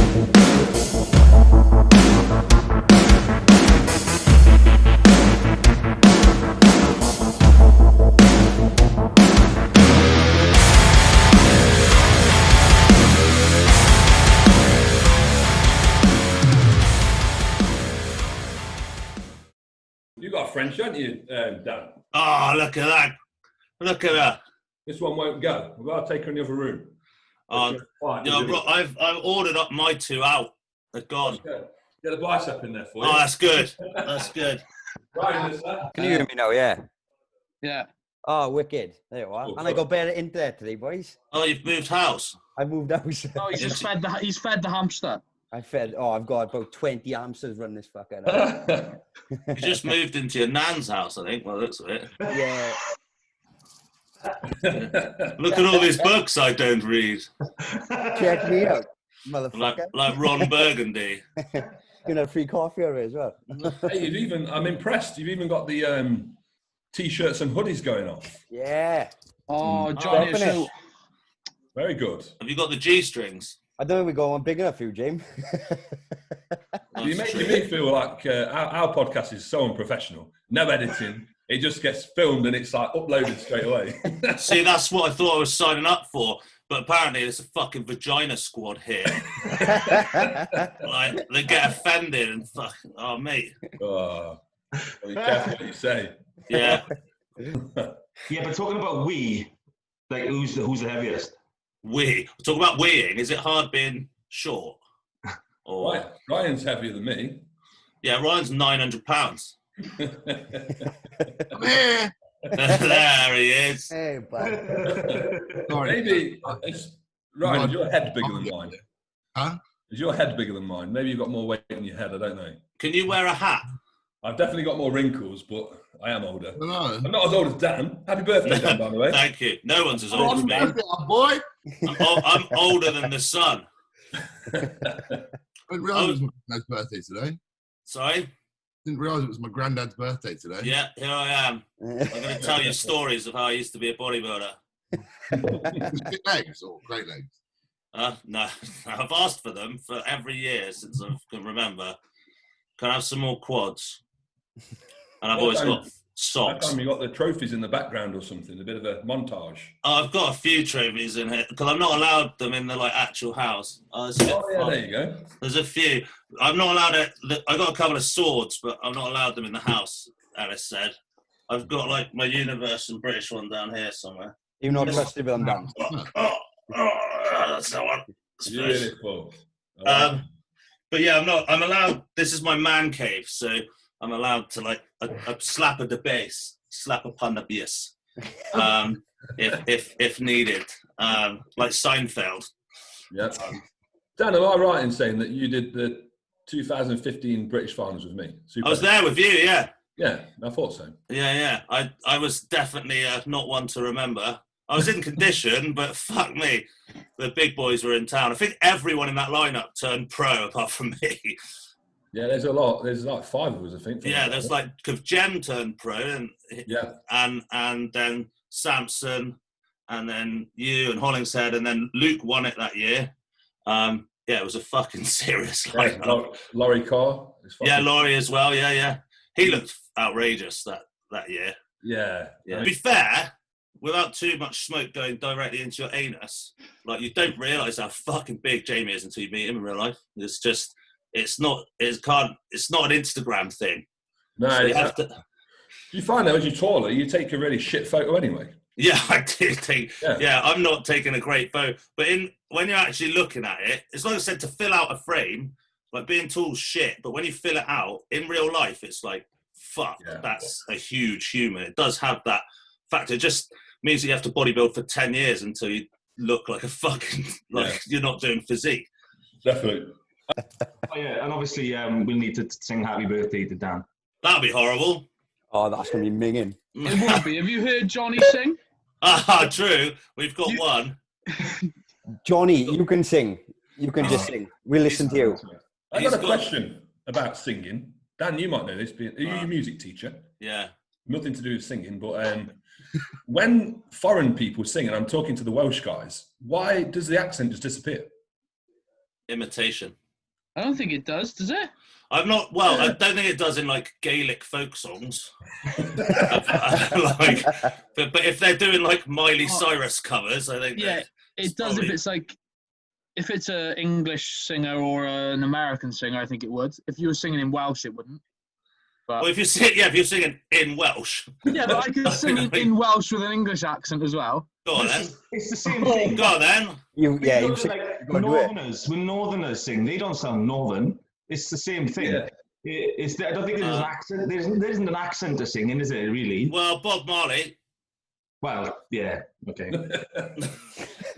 You got a French, don't you, Dan? Oh, look at that. Look at that. This one won't go. We've got to take her in the other room. I've ordered up my 2 out. They're gone. Get a bicep in there for you. Oh, that's good. That's good. Right, can you hear me now? Yeah. Yeah. Oh, wicked. There you are. Oh, and I got better internet today, boys. Oh, you've moved house. I moved house. Oh, he's fed the hamster. I've got about 20 hamsters running this fucker now. You just moved into your nan's house, I think, by the looks of it. Yeah. Look at all these books I don't read. Check me out, motherfucker. Like Ron Burgundy. You know, free coffee over as well. Hey, I'm impressed. You've even got the t-shirts and hoodies going on. Yeah. Oh, Johnny, so... Very good. Have you got the G-strings? I don't know if we go on big enough for you, James. You're making me feel like our podcast is so unprofessional. No editing. It just gets filmed and it's like uploaded straight away. See, that's what I thought I was signing up for. But apparently there's a fucking vagina squad here. Like, they get offended and fuck. Oh, mate. Oh, be careful what you say. Yeah. Yeah, but talking about like who's the heaviest? Talk about weeing. Is it hard being short? Or... Right. Ryan's heavier than me. Yeah, Ryan's 900 pounds. I'm here. There he is. Hey, bud. Maybe, Ryan, is your head bigger than mine? Huh? Is your head bigger than mine? Maybe you've got more weight in your head, I don't know. Can you wear a hat? I've definitely got more wrinkles, but I am older. I know. I'm not as old as Dan. Happy birthday, Dan, by the way. Thank you. No one's as old as me. Boy. I'm older than the sun. I didn't realise it was my granddad's birthday today. Sorry? Didn't realise it was my granddad's birthday today. Yeah, here I am. I'm going to tell you stories of how I used to be a bodybuilder. Big legs or great legs? No, I've asked for them for every year since I can remember. Can I have some more quads? And I've always got socks. That time you got the trophies in the background or something, a bit of a montage. Oh, I've got a few trophies in here because I'm not allowed them in the actual house. Oh yeah, there you go. There's a few. I'm not allowed it. I got a couple of swords, but I'm not allowed them in the house. Alice said. I've got my Universe and British one down here somewhere. You're not trusted with them, Dan. That's that one. Beautiful. But yeah, I'm allowed. This is my man cave, so I'm allowed to a slap at the base, slap upon the base, if needed, like Seinfeld. Yeah. Dan, am I right in saying that you did the 2015 British Finals with me? I was there with you, yeah. Yeah, I thought so. Yeah. I was definitely not one to remember. I was in condition, but fuck me, the big boys were in town. I think everyone in that lineup turned pro apart from me. Yeah, there's a lot. There's like 5 of us, I think. Yeah, there's because Jem turned pro, and then Samson, and then you and Hollingshead, and then Luke won it that year. Yeah, it was a fucking serious lineup. Laurie Carr. Yeah, Laurie as well. Yeah. He looked outrageous that year. Yeah. To be fair, without too much smoke going directly into your anus, you don't realise how fucking big Jamie is until you meet him in real life. It's just, it's not an Instagram thing. No, so you have to. You find out as you're taller, you take a really shit photo anyway. Yeah, I do think. Yeah, I'm not taking a great photo, but when you're actually looking at it, it's like I said, to fill out a frame, being tall shit, but when you fill it out in real life, it's fuck, that's a huge human. It does have that factor. It just means that you have to bodybuild for 10 years until you look like a fucking, you're not doing physique. Definitely. Oh, yeah, and obviously we'll need to sing happy birthday to Dan. That'd be horrible. Oh, that's going to be minging. It would be. Have you heard Johnny sing? True. We've got one. Johnny, you can sing. You can just sing. We'll listen to you. I've got a question about singing. Dan, you might know this. Are you a music teacher? Yeah. Nothing to do with singing, but when foreign people sing, and I'm talking to the Welsh guys, why does the accent just disappear? Imitation. I don't think it does it? I don't think it does in like Gaelic folk songs. Like, but if they're doing like Miley Cyrus covers, I think it does probably... if it's an English singer or an American singer, I think it would. If you were singing in Welsh, it wouldn't. But, well, if you're singing in Welsh. Yeah, but I could sing in Welsh with an English accent as well. Go on then. It's the same thing. Go on then. When Northerners sing, they don't sound Northern. It's the same thing. Yeah. I don't think there's an accent. There isn't an accent to singing, is there, really? Well, Bob Marley. Well, yeah, okay.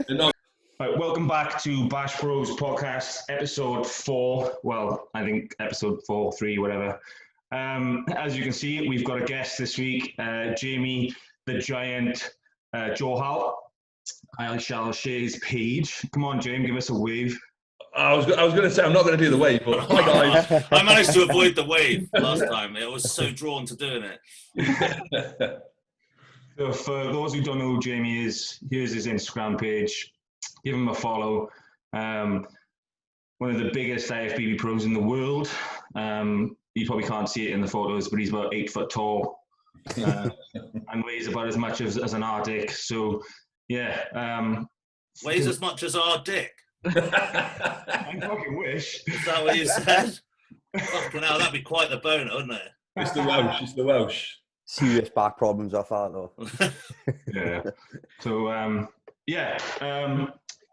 Right, welcome back to Bash Bros podcast, episode 4. Well, I think episode 4, 3, whatever. As you can see, we've got a guest this week, Jamie the Giant Johal. I shall share his page. Come on, Jamie, give us a wave. I was going to say I'm not going to do the wave, but hi guys. I managed to avoid the wave last time. I was so drawn to doing it. So for those who don't know who Jamie is, here's his Instagram page. Give him a follow. One of the biggest IFBB pros in the world. You probably can't see it in the photos, but he's about 8 foot tall and weighs about as much as an Arctic. So, yeah. Weighs as much as our dick. I fucking wish. Is that what you said? Fucking hell, that'd be quite the boner, wouldn't it? It's the Welsh. Serious back problems off that, though. Yeah. So,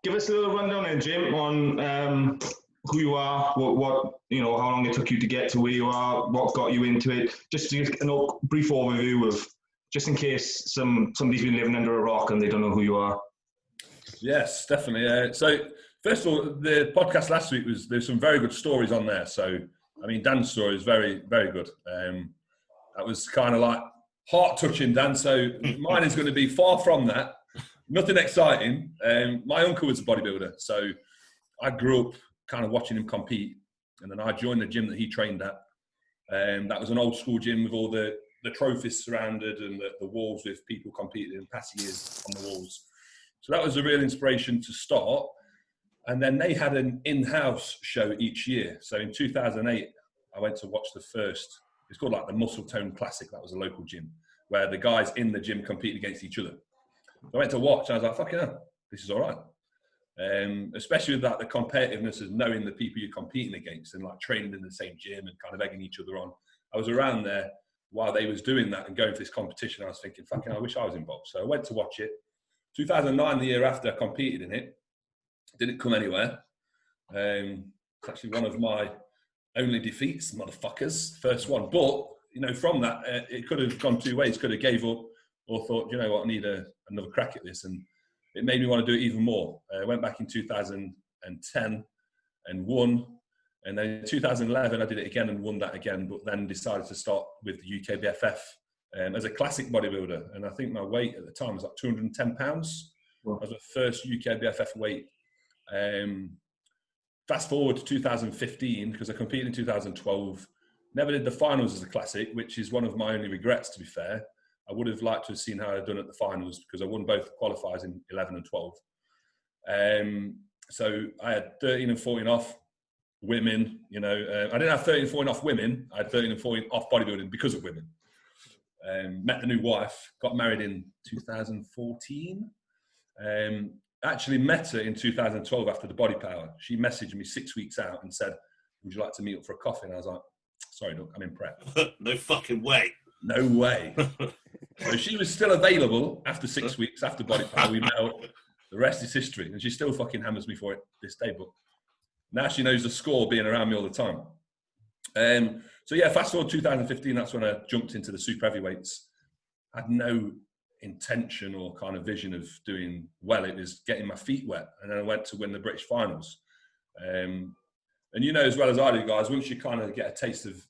give us a little rundown then, Jim, on who you are, what how long it took you to get to where you are, what got you into it. Just to give a brief overview of, just in case somebody's been living under a rock and they don't know who you are. Yes, definitely. So first of all, the podcast last week there's some very good stories on there. So I mean, Dan's story is very, very good. That was kind of like heart-touching, Dan. So mine is going to be far from that. Nothing exciting. My uncle was a bodybuilder, so I grew up kind of watching him compete, and then I joined the gym that he trained at. That was an old school gym with all the trophies surrounded and the walls with people competing in past years on the walls. So that was a real inspiration to start. And then they had an in-house show each year. So in 2008, I went to watch the first, it's called like the Muscle Tone Classic. That was a local gym where the guys in the gym competed against each other. So I went to watch and I was like, fucking hell, this is all right. Especially with that, the competitiveness of knowing the people you're competing against and like training in the same gym and kind of egging each other on. I was around there while they was doing that and going for this competition. I was thinking, fucking, I wish I was involved. So I went to watch it. 2009, the year after I competed in it, didn't come anywhere. It's actually one of my only defeats, motherfuckers. First one. But, from that, it could have gone two ways. Could have gave up or thought, you know what, I need another crack at this. And it made me want to do it even more. I went back in 2010 and won. And then in 2011, I did it again and won that again, but then decided to start with the UKBFF as a classic bodybuilder. And I think my weight at the time was like 210 pounds. Wow. I was the first UKBFF weight. Fast forward to 2015, because I competed in 2012. Never did the finals as a classic, which is one of my only regrets, to be fair. I would have liked to have seen how I'd done at the finals because I won both the qualifiers in 11 and 12. So I had 13 and 14 off women, I didn't have 13 and 14 off women. I had 13 and 14 off bodybuilding because of women. Met the new wife, got married in 2014. Actually met her in 2012 after the Body Power. She messaged me 6 weeks out and said, would you like to meet up for a coffee? And I was like, sorry, look, I'm in prep. No fucking way. No way. So she was still available after 6 weeks, after Body Power. We met up. The rest is history. And she still fucking hammers me for it this day. But now she knows the score being around me all the time. So yeah, fast forward 2015, that's when I jumped into the super heavyweights. I had no intention or kind of vision of doing well. It was getting my feet wet. And then I went to win the British finals. And as well as I do, guys, once you kind of get a taste of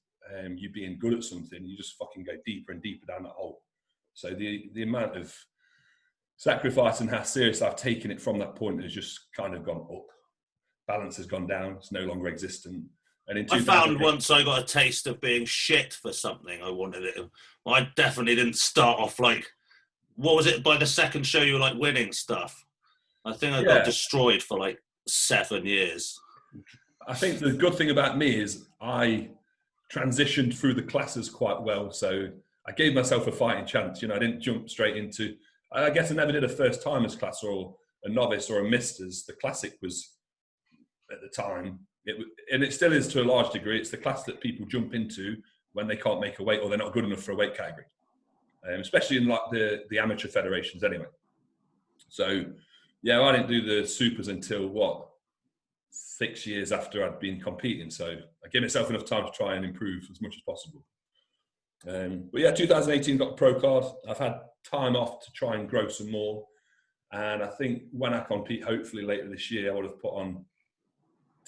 you being good at something, you just fucking go deeper and deeper down that hole. So the amount of sacrifice and how serious I've taken it from that point has just kind of gone up. Balance has gone down. It's no longer existent. And I found once I got a taste of being shit for something, I wanted it. Well, I definitely didn't start off like, what was it, by the second show you were like winning stuff? I think I got destroyed for like 7 years. I think the good thing about me is I transitioned through the classes quite well. So I gave myself a fighting chance. I didn't jump straight into, I guess I never did a first timers class or a novice or a misters. The classic was at the time, and it still is to a large degree, it's the class that people jump into when they can't make a weight or they're not good enough for a weight category, especially in like the amateur federations anyway. So yeah, I didn't do the supers until 6 years after I'd been competing. So I gave myself enough time to try and improve as much as possible. But yeah, 2018 got the pro card. I've had time off to try and grow some more. And I think when I compete, hopefully later this year, I would have put on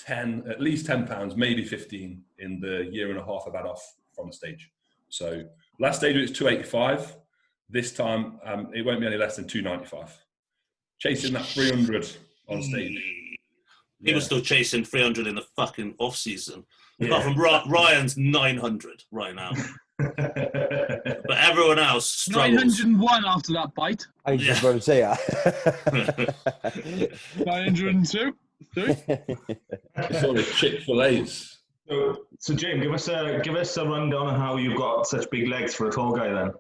at least 10 pounds, maybe 15 in the year and a half I've had off from the stage. So last stage it was 285. This time it won't be any less than 295. Chasing that 300 on stage. People still chasing 300 in the fucking off season. Apart from Ryan's 900 right now. But everyone else struggles. 901 after that bite. I was just about to say that. 902. It's all the Chick-fil-A's. So James, give us a rundown on how you've got such big legs for a tall guy then.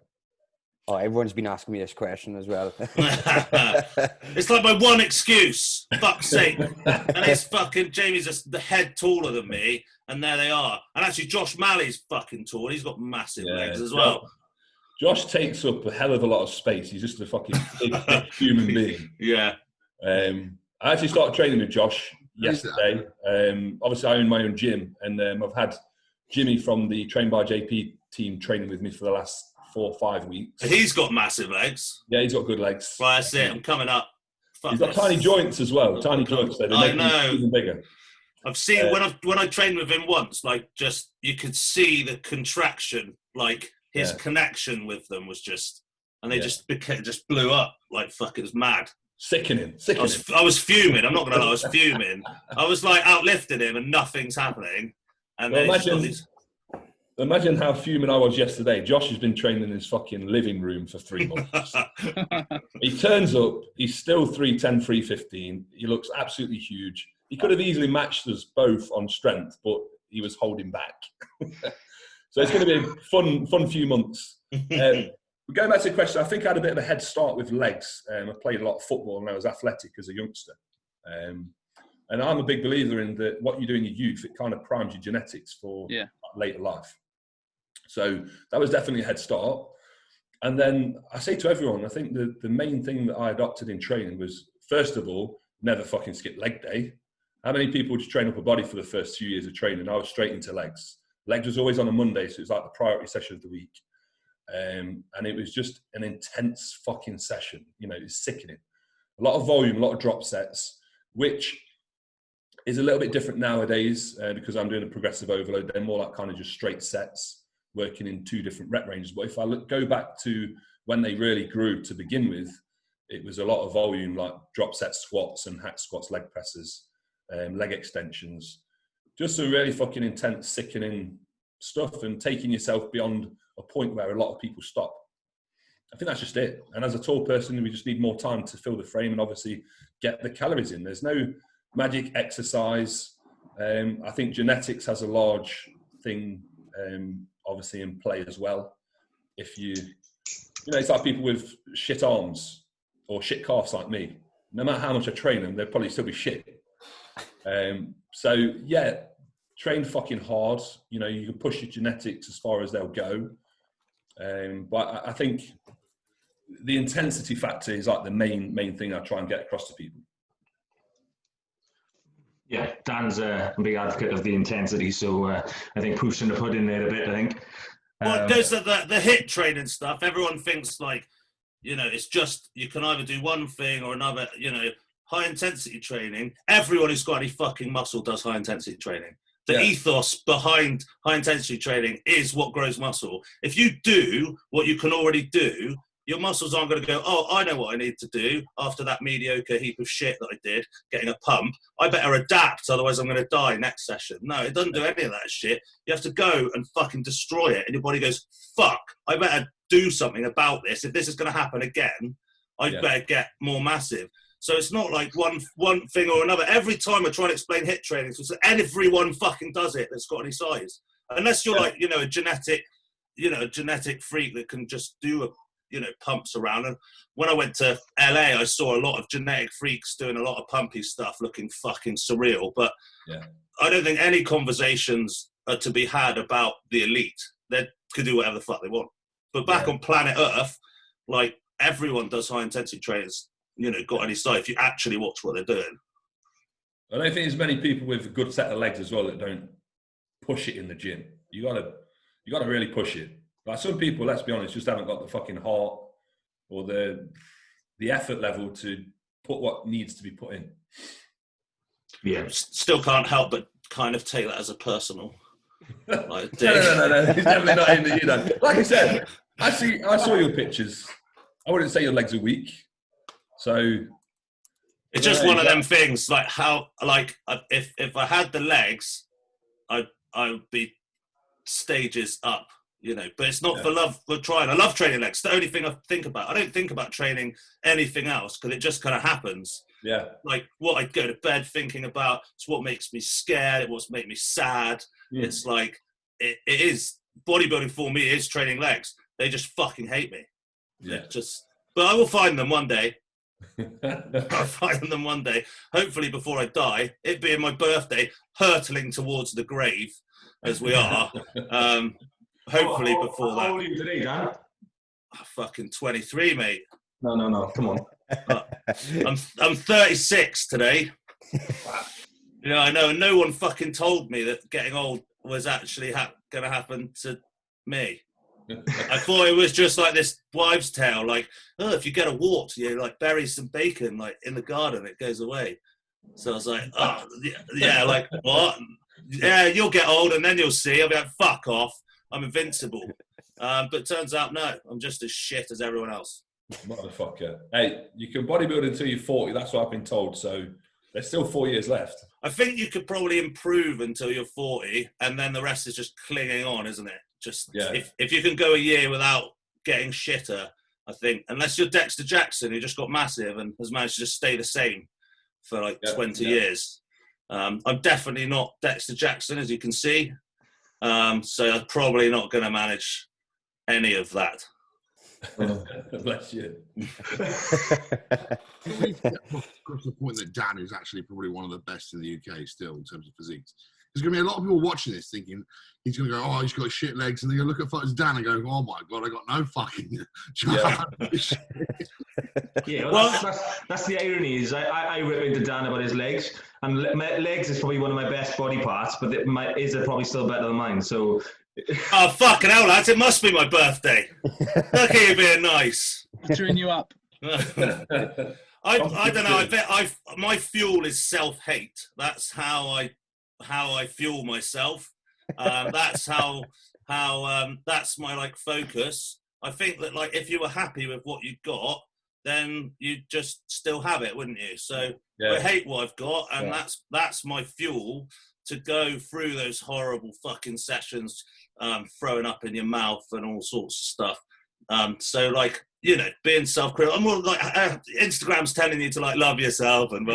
Oh, everyone's been asking me this question as well. It's like my one excuse. Fuck's sake. And it's fucking Jamie's just the head taller than me, and there they are. And actually, Josh Malley's fucking tall. He's got massive legs as well. Josh takes up a hell of a lot of space. He's just a fucking big human being. Yeah. I actually started training with Josh yesterday. Obviously, I own my own gym, and I've had Jimmy from the Train by JP team training with me for the last 4 or 5 weeks. He's got massive legs. Yeah, he's got good legs. Right, that's it. I'm coming up. He's got tiny joints as well. Tiny joints. So they make him even bigger. I've seen when I trained with him once, like just you could see the contraction, like his connection with them was just, and they just blew up like fuck. It was mad. Sickening. I was fuming. I'm not gonna lie. I was fuming. I was like outlifting him and nothing's happening. And then imagine how fuming I was yesterday. Josh has been training in his fucking living room for 3 months. He turns up, he's still 310, 315. He looks absolutely huge. He could have easily matched us both on strength, but he was holding back. So it's going to be a fun few months. Going back to the question, I think I had a bit of a head start with legs. I played a lot of football and I was athletic as a youngster. And I'm a big believer in that what you do in your youth, it kind of primes your genetics for later life. So that was definitely a head start. And then I say to everyone, I think the main thing that I adopted in training was, first of all, never fucking skip leg day. How many people would train up a body for the first few years of training? I was straight into legs. Legs was always on a Monday, so it was like the priority session of the week. And it was just an intense fucking session. It was sickening. A lot of volume, a lot of drop sets, which is a little bit different nowadays because I'm doing a progressive overload. They're more like kind of just straight sets, working in 2 different rep ranges. But if I go back to when they really grew to begin with, it was a lot of volume, like drop set squats and hack squats, leg presses, leg extensions, just some really fucking intense, sickening stuff, and taking yourself beyond a point where a lot of people stop. I think that's just it. And as a tall person, we just need more time to fill the frame and obviously get the calories in. There's no magic exercise. I think genetics has a large thing, obviously in play as well. If it's like people with shit arms or shit calves like me. No matter how much I train them, they'll probably still be shit. So yeah, train fucking hard. You can push your genetics as far as they'll go. But I think the intensity factor is like the main thing I try and get across to people. Yeah, Dan's a big advocate of the intensity, so I think proof's in the pudding there a bit, I think. Well, there's the HIIT training stuff. Everyone thinks like, it's just, you can either do one thing or another, high intensity training. Everyone who's got any fucking muscle does high intensity training. The ethos behind high intensity training is what grows muscle. If you do what you can already do, your muscles aren't going to go, oh, I know what I need to do after that mediocre heap of shit that I did, getting a pump. I better adapt, otherwise I'm going to die next session. No, it doesn't do any of that shit. You have to go and fucking destroy it. And your body goes, fuck, I better do something about this. If this is going to happen again, I better get more massive. So it's not like one thing or another. Every time I try and explain HIIT training, so everyone fucking does it that's got any size. Unless you're like, a genetic freak that can just do pumps around. And when I went to LA, I saw a lot of genetic freaks doing a lot of pumpy stuff, looking fucking surreal. But I don't think any conversations are to be had about the elite. They could do whatever the fuck they want. But back on planet Earth, like everyone does high intensity trainers, got any size if you actually watch what they're doing. I don't think there's many people with a good set of legs as well that don't push it in the gym. You gotta really push it. Like some people, let's be honest, just haven't got the fucking heart or the effort level to put what needs to be put in. Yeah. Still can't help but kind of take that as a personal. Like, no. He's definitely not in the, Like I said, I saw your pictures. I wouldn't say your legs are weak. So it's just one of them things. Like how, like if I had the legs, I would be stages up, But it's not for love for trying. I love training legs. It's the only thing I think about. I don't think about training anything else because it just kind of happens. Yeah. Like what I go to bed thinking about. It's what makes me scared. What's make me sad. It's like it is bodybuilding for me is training legs. They just fucking hate me. Yeah. But I will find them one day. I'll find them one day. Hopefully before I die. It being my birthday, hurtling towards the grave as we are. Hopefully before that. How old are you today, Dan? Fucking 23, mate. No. Come on. I'm 36 today. I know no one fucking told me that getting old was actually going to happen to me. I thought it was just like this wives' tale, like, oh, if you get a wart, you like bury some bacon like in the garden, it goes away. So I was like, oh, yeah, like what? Yeah, you'll get old and then you'll see. I'll be like, fuck off. I'm invincible. But it turns out, no, I'm just as shit as everyone else. Motherfucker. Hey, you can bodybuild until you're 40. That's what I've been told. So there's still 4 years left. I think you could probably improve until you're 40, and then the rest is just clinging on, isn't it? Just if you can go a year without getting shitter, I think, unless you're Dexter Jackson, who just got massive and has managed to just stay the same for like 20 years. I'm definitely not Dexter Jackson, as you can see. So I'm probably not going to manage any of that. Bless you. We've got to the point that Dan is actually probably one of the best in the UK still in terms of physiques. There's going to be a lot of people watching this thinking he's going to go, oh, he's got shit legs. And they're going to look at photos of Dan and go, oh my God, I got no fucking that's the irony is I rip into Dan about his legs. And my legs is probably one of my best body parts, but his are probably still better than mine. So... Oh, fucking hell, lads, it must be my birthday. Look at you being nice. Cheering you up. I don't know. I bet my fuel is self-hate. That's how I fuel myself. That's how that's my like focus. I think that like if you were happy with what you got, then you'd just still have it, wouldn't you? So I hate what I've got, and that's my fuel to go through those horrible fucking sessions, throwing up in your mouth and all sorts of stuff. So like, being self-critical, I'm more like Instagram's telling you to like love yourself and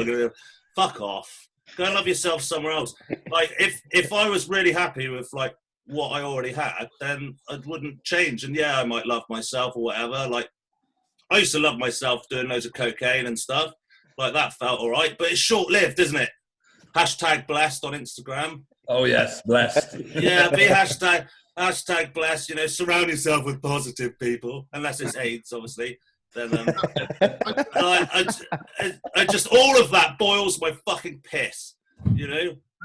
fuck off. Go and love yourself somewhere else. Like if I was really happy with like what I already had, then I wouldn't change. And I might love myself or whatever. Like I used to love myself doing loads of cocaine and stuff. Like that felt all right, but it's short-lived, isn't it? Hashtag blessed on Instagram. Oh yes, blessed. Yeah, be hashtag blessed. Surround yourself with positive people, unless it's AIDS, obviously. Then I just all of that boils my fucking piss.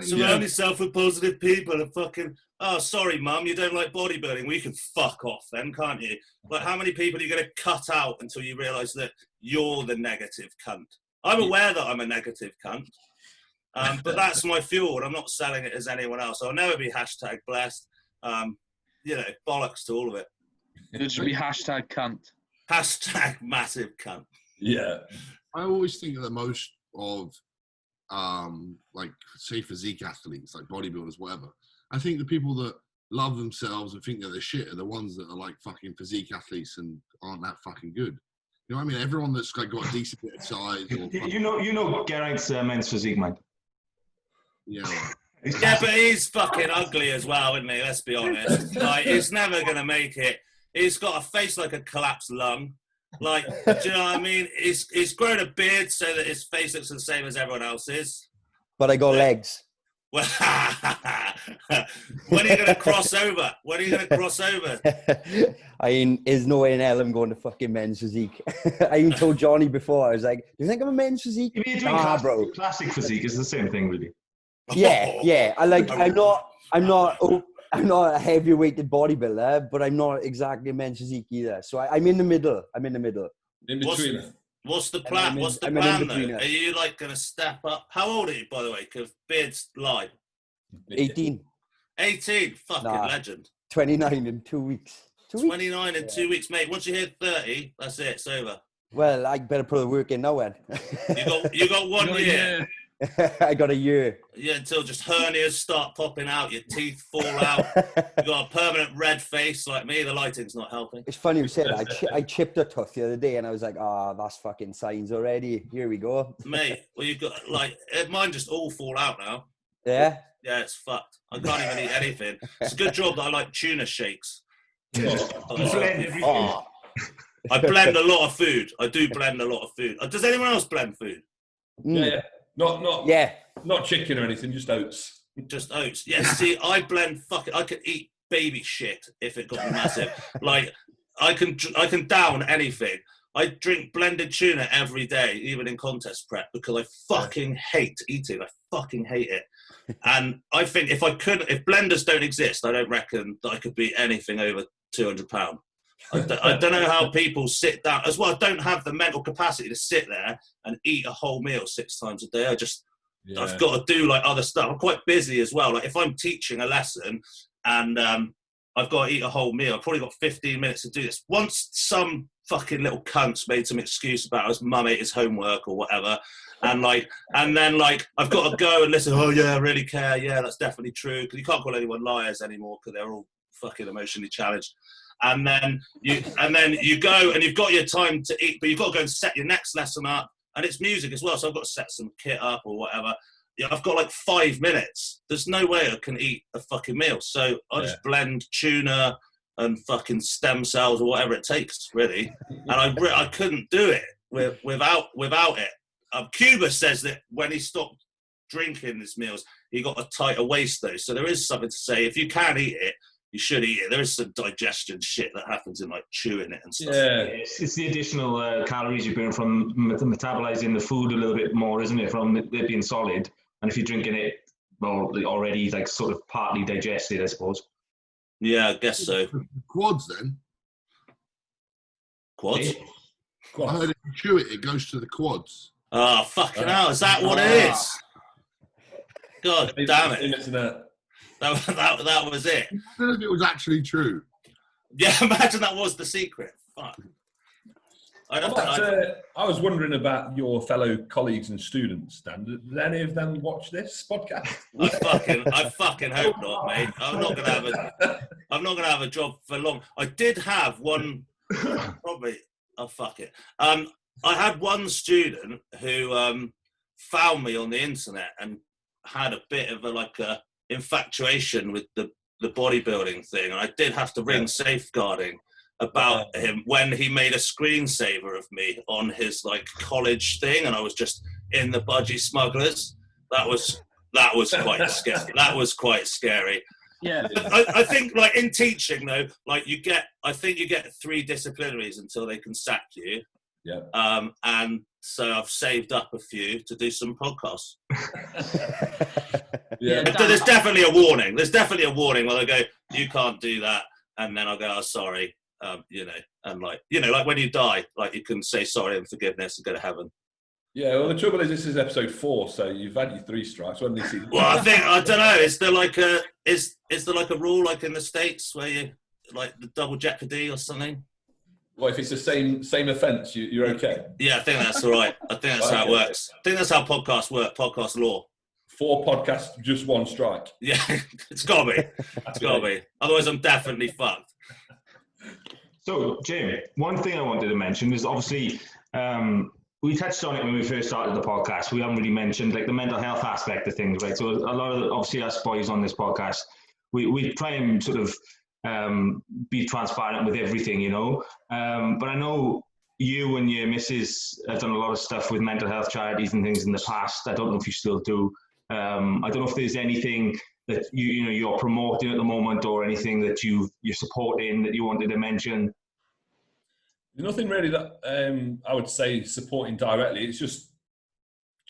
Surround yourself with positive people and fucking. Oh, sorry, mum, you don't like bodybuilding. Well, you can fuck off then, can't you? Like, how many people are you going to cut out until you realise that you're the negative cunt? I'm aware that I'm a negative cunt. But that's my fuel, and I'm not selling it as anyone else. I'll never be hashtag blessed. Bollocks to all of it. It should be hashtag cunt. Hashtag massive cunt. Yeah. I always think that most of, like, say, physique athletes, like bodybuilders, whatever, I think the people that love themselves and think that they're shit are the ones that are like fucking physique athletes and aren't that fucking good. You know what I mean? Everyone that's got a decent bit of size. Or You know, Geraint's men's physique, man. yeah. Right. Yeah, but he's fucking ugly as well, isn't he? Let's be honest. Like, he's never gonna make it. He's got a face like a collapsed lung. Like, do you know what I mean? He's grown a beard so that his face looks the same as everyone else's. But I got legs. When are you gonna cross over? When are you gonna cross over? There's no way in hell I'm going to fucking men's physique. I even told Johnny before, I was like, do you think I'm a men's physique? If you're doing classic physique, it's the same thing, really. Yeah. I'm not a heavy-weighted bodybuilder, but I'm not exactly a men's physique either. So I'm in the middle. In between. What's the plan? What's the plan though? Are you like going to step up? How old are you, by the way? Because beards lie. 18. 18? Fucking legend. 29 in 2 weeks. 29 in 2 weeks, mate. Once you hit 30, that's it. It's over. Well, I better put the work in now, then. You got 1 year. I got a year. Yeah, until just hernias start popping out, your teeth fall out. You got a permanent red face like me. The lighting's not helping. It's funny you said I chipped a tooth the other day, and I was like, that's fucking signs already. Here we go, mate. Well, you've got like mine just all fall out now. Yeah. Yeah, it's fucked. I can't even eat anything. It's a good job that I like tuna shakes. I blend a lot of food. I do blend a lot of food. Does anyone else blend food? Yeah. Not chicken or anything, just oats. Just oats. Yeah, see, I blend I could eat baby shit if it got massive. Like, I can down anything. I drink blended tuna every day, even in contest prep, because I fucking hate eating. I fucking hate it. And I think if blenders don't exist, I don't reckon that I could be anything over 200 £200. I don't know how people sit down as well. I don't have the mental capacity to sit there and eat a whole meal 6 times a day. I've got to do like other stuff. I'm quite busy as well. Like if I'm teaching a lesson and I've got to eat a whole meal, I've probably got 15 minutes to do this. Once some fucking little cunt's made some excuse about his mum ate his homework or whatever, and then I've got to go and listen. Oh yeah, I really care. Yeah, that's definitely true. Because you can't call anyone liars anymore because they're all fucking emotionally challenged. And then you go and you've got your time to eat, but you've got to go and set your next lesson up, and it's music as well. So I've got to set some kit up or whatever. Yeah, I've got like 5 minutes. There's no way I can eat a fucking meal. So I just blend tuna and fucking stem cells or whatever it takes, really. And I couldn't do it without it. Cuba says that when he stopped drinking his meals, he got a tighter waist though. So there is something to say. If you can eat it, you should eat it. There is some digestion shit that happens in like chewing it and stuff. Yeah, it's the additional calories you burn from metabolizing the food a little bit more, isn't it? From it being solid, and if you're drinking it, well, already like sort of partly digested, I suppose. Yeah, I guess so. Quads then. Quads. I heard if you chew it, it goes to the quads. Oh fucking hell! Is that what it is? God damn it! That was it. I don't know if it was actually true. Yeah, imagine that was the secret. Fuck. I was wondering about your fellow colleagues and students, Dan. Did any of them watch this podcast? I fucking hope not, mate. I'm not gonna have a job for long. I did have one. Probably. Oh fuck it. I had one student who found me on the internet and had a bit of a infatuation with the bodybuilding thing, and I did have to ring safeguarding about him when he made a screensaver of me on his college thing, and I was just in the budgie smugglers. That was quite scary. That was quite scary. Yeah. I think in teaching though, you get 3 disciplinaries until they can sack you. Yeah. And so I've saved up a few to do some podcasts. Yeah. There's definitely a warning. There's definitely a warning where I go, you can't do that, and then I'll go, oh sorry, and when you die, you can say sorry and forgiveness and go to heaven. Yeah, well, the trouble is, this is episode 4, so you've had your 3 strikes. When they see, well, I don't know. Is there a rule in the States where you the double jeopardy or something? Well, if it's the same offence, you're okay. Yeah, I think that's all right. I think that's how it works. I think that's how podcasts work. Podcast law. 4 podcasts, just 1 strike. Yeah, it's got to be. It's got to be. Otherwise, I'm definitely fucked. So, Jim, one thing I wanted to mention is obviously we touched on it when we first started the podcast. We haven't really mentioned like the mental health aspect of things, right? So a lot of obviously us boys on this podcast, we try and sort of be transparent with everything, you know. But I know you and your missus have done a lot of stuff with mental health charities and things in the past. I don't know if you still do. I don't know if there's anything that you're promoting at the moment or anything that you're supporting that you wanted to mention. There's nothing really that I would say supporting directly. It's just,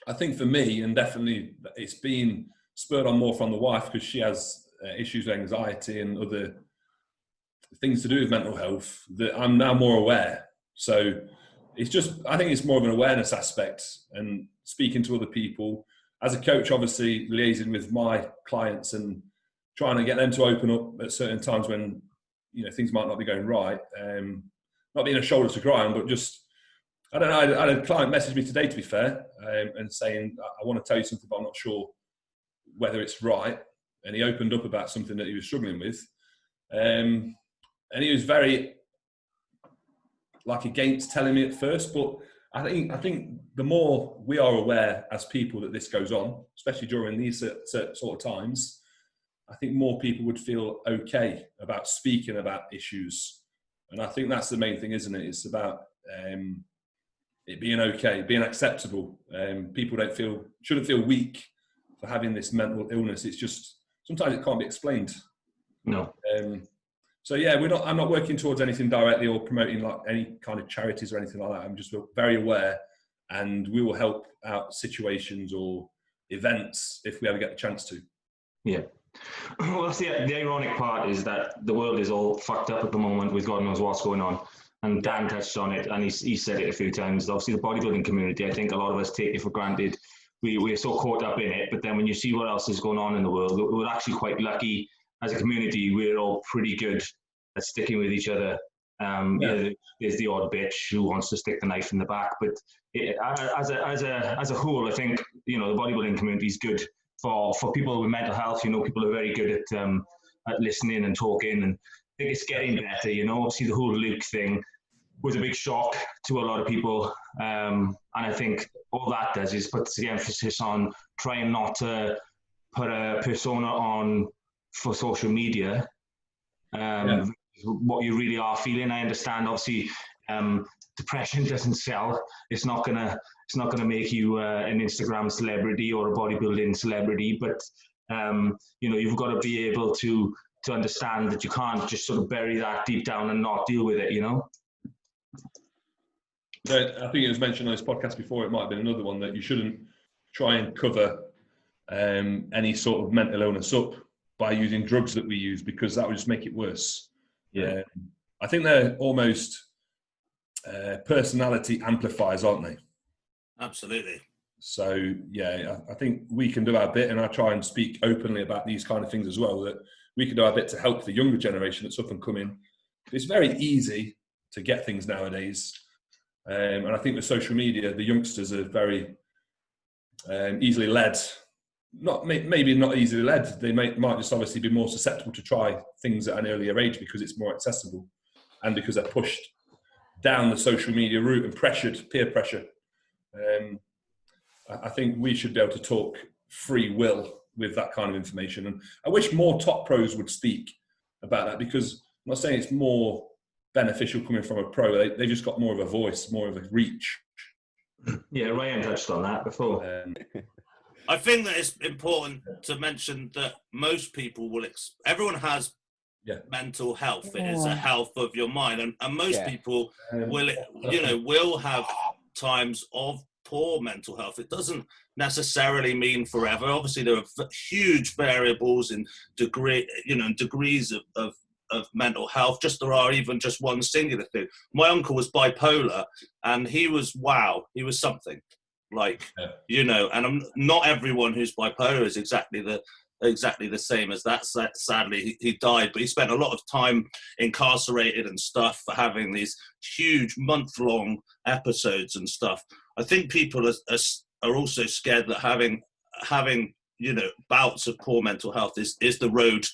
I think for me, and definitely it's been spurred on more from the wife because she has issues with anxiety and other things to do with mental health, that I'm now more aware. So it's just, I think it's more of an awareness aspect and speaking to other people. As a coach, obviously liaising with my clients and trying to get them to open up at certain times when, things might not be going right. Not being a shoulder to cry on, but just, I don't know, I had a client message me today, to be fair, and saying, I want to tell you something, but I'm not sure whether it's right. And he opened up about something that he was struggling with. And he was very, against telling me at first, but I think the more we are aware as people that this goes on, especially during these sort of times, I think more people would feel okay about speaking about issues. And I think that's the main thing, isn't it? It's about it being okay, being acceptable. People shouldn't feel weak for having this mental illness. It's just, sometimes it can't be explained. No. So yeah, I'm not working towards anything directly or promoting like any kind of charities or anything like that. I'm just very aware, and we will help out situations or events if we ever get the chance to. Yeah. Well, that's the ironic part is that the world is all fucked up at the moment with God knows what's going on. And Dan touched on it, and he said it a few times. Obviously, the bodybuilding community, I think a lot of us take it for granted. We're so caught up in it, but then when you see what else is going on in the world, we're actually quite lucky as a community. We're all pretty good at sticking with each other. There's the odd bitch who wants to stick the knife in the back, but as a whole, I think the bodybuilding community is good for people with mental health. People are very good at listening and talking, and I think it's getting better. Obviously the whole Luke thing was a big shock to a lot of people, and I think all that does is puts the emphasis on trying not to put a persona on for social media. What you really are feeling. I understand, obviously, depression doesn't sell. It's not gonna make you an Instagram celebrity or a bodybuilding celebrity, but you've got to be able to understand that you can't just sort of bury that deep down and not deal with it. I think it was mentioned on this podcast before. It might have been another one that you shouldn't try and cover any sort of mental illness up by using drugs that we use, because that would just make it worse. Yeah, I think they're almost personality amplifiers, aren't they? Absolutely. So yeah, I think we can do our bit, and I try and speak openly about these kind of things as well, that we can do our bit to help the younger generation that's up and coming. It's very easy to get things nowadays, and I think with social media, the youngsters are very easily led. Maybe not easily led. They might just obviously be more susceptible to try things at an earlier age because it's more accessible, and because they're pushed down the social media route and peer pressure. I think we should be able to talk free will with that kind of information, and I wish more top pros would speak about that, because I'm not saying it's more beneficial coming from a pro. They've just got more of a voice, more of a reach. Yeah, Ryan touched on that before. I think that it's important to mention that most people everyone has mental health. It is a health of your mind, and most people will have times of poor mental health. It doesn't necessarily mean forever. Obviously, there are huge variables in degrees of mental health. There are even just one singular thing. My uncle was bipolar, and he was something. And not everyone who's bipolar is exactly the same as that. Sadly, he died, but he spent a lot of time incarcerated and stuff for having these huge month-long episodes and stuff. I think people are also scared that having bouts of poor mental health is the road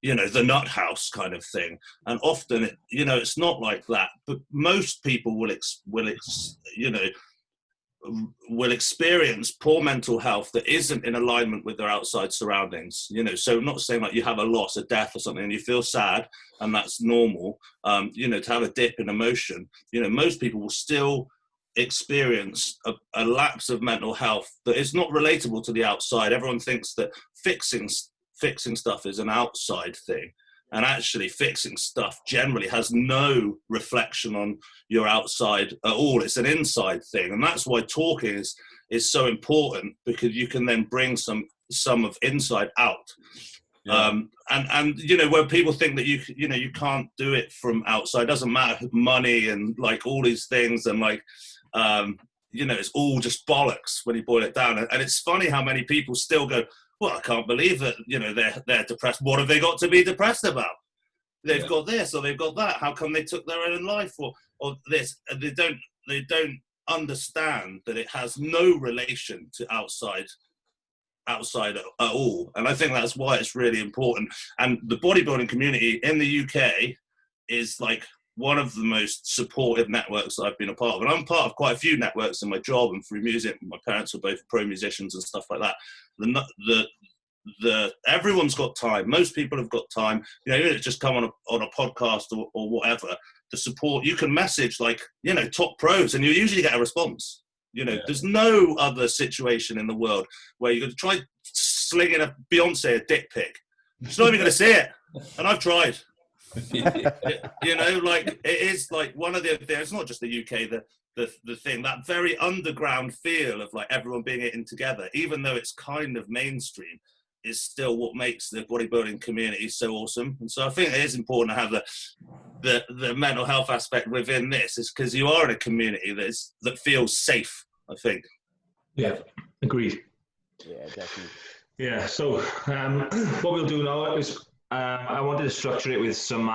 the nut house kind of thing. And often, it's not like that. But most people will experience poor mental health that isn't in alignment with their outside surroundings. So I'm not saying like you have a loss, a death or something, and you feel sad, and that's normal. To have a dip in emotion. Most people will still experience a lapse of mental health that is not relatable to the outside. Everyone thinks that fixing stuff is an outside thing, and actually fixing stuff generally has no reflection on your outside at all. It's an inside thing, and that's why talking is so important, because you can then bring some of inside out. Yeah. And when people think that you can't do it from outside, doesn't matter money and like all these things, and like it's all just bollocks when you boil it down. And it's funny how many people still go, well, I can't believe that, they're depressed. What have they got to be depressed about? They've got this or they've got that. How come they took their own life or this? And they don't understand that it has no relation to outside at all. And I think that's why it's really important. And the bodybuilding community in the UK is like one of the most supportive networks I've been a part of. And I'm part of quite a few networks in my job and through music. My parents are both pro musicians and stuff like that. Everyone's got time. Most people have got time. Even if it's just come on a podcast or whatever, the support, you can message like, top pros, and you usually get a response. There's no other situation in the world where you're going to try slinging a Beyonce a dick pic. She's not even going to see it. And I've tried. Like it is like one of the things. It's not just the UK. The thing, that very underground feel of like everyone being in together, even though it's kind of mainstream, is still what makes the bodybuilding community so awesome. And so I think it is important to have the mental health aspect within this, is because you are in a community that feels safe, I think. Yeah, agreed. Yeah, definitely. Yeah, so what we'll do now is I wanted to structure it with some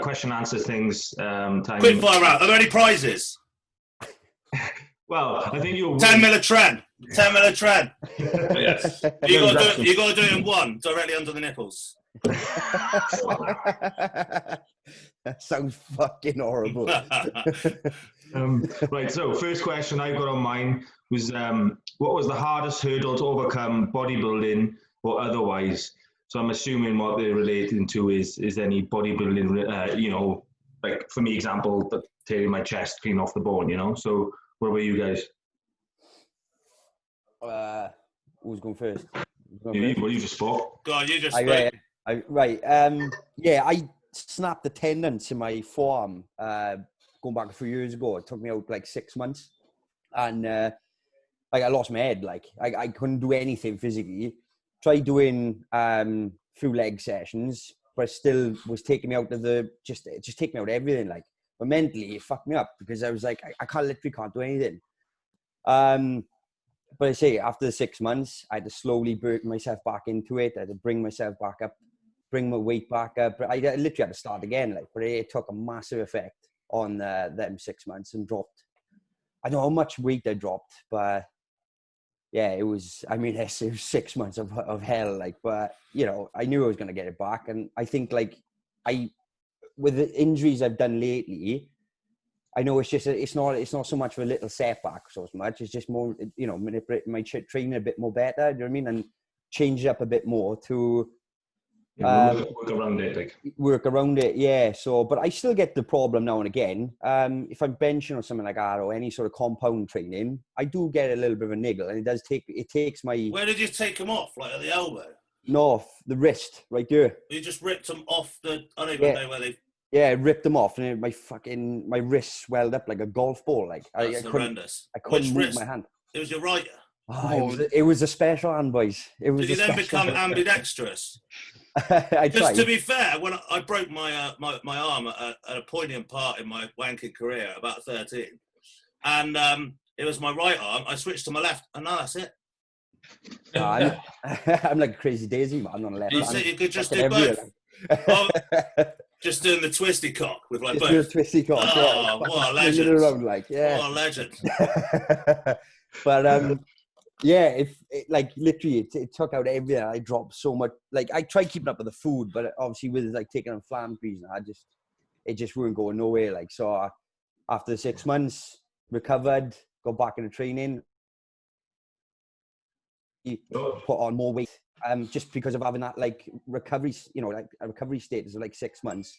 question answer things. Quick fire round. Are there any prizes? Well, I think you'll 10 mil a trend. 10 mil a trend. Yes. You got to do it in one, directly under the nipples. That sounds fucking horrible. Right, so first question I got on mine was, what was the hardest hurdle to overcome, bodybuilding or otherwise? So I'm assuming what they're relating to is any bodybuilding, like for me, example, tearing my chest clean off the bone, So what about you guys? Who's going first? You just spoke. Go on, you just spoke. I snapped the tendons in my forearm going back a few years ago. It took me out like 6 months, and I lost my head. Like I couldn't do anything physically. Tried doing few leg sessions, but it still was taking me out of just taking me out of everything. Like, but mentally it fucked me up, because I was like, I literally can't do anything. But I say, after the 6 months, I had to slowly work myself back into it. I had to bring myself back up, bring my weight back up. But I literally had to start again. Like, but it took a massive effect on them 6 months, and dropped. I don't know how much weight I dropped, but yeah, it was 6 months of hell. Like, but I knew I was going to get it back. And I think with the injuries I've done lately, I know it's not so much of a little setback so much. It's just more, manipulate my training a bit more better. You know what I mean? And change it up a bit more to work around it. Work around it, yeah. So, but I still get the problem now and again. If I'm benching or something like that, or any sort of compound training, I do get a little bit of a niggle, and it takes my. Where did you take them off? Like at the elbow? No, the wrist, right there. You just ripped them off I don't even know where they. Yeah, I ripped them off, and my wrist swelled up like a golf ball. Like that's horrendous. I couldn't move my hand. It was your right. It was a special hand, boys. It was. Did you then become ambidextrous? Just to be fair, when I broke my my arm at a poignant part in my wanking career, about 13, and it was my right arm. I switched to my left, and now that's it. I'm like a crazy daisy man on the left. You could just do both. Just doing the twisty cock with like both. The twisty cock. Oh, what a legend! Around, like, yeah. What a legend! But like literally it took out everything. I dropped so much. Like I tried keeping up with the food, but obviously with like taking inflammatories, it just weren't going nowhere. Like so, after 6 months, recovered, got back into training, put on more weight. Just because of having that like recovery, like a recovery status of like 6 months,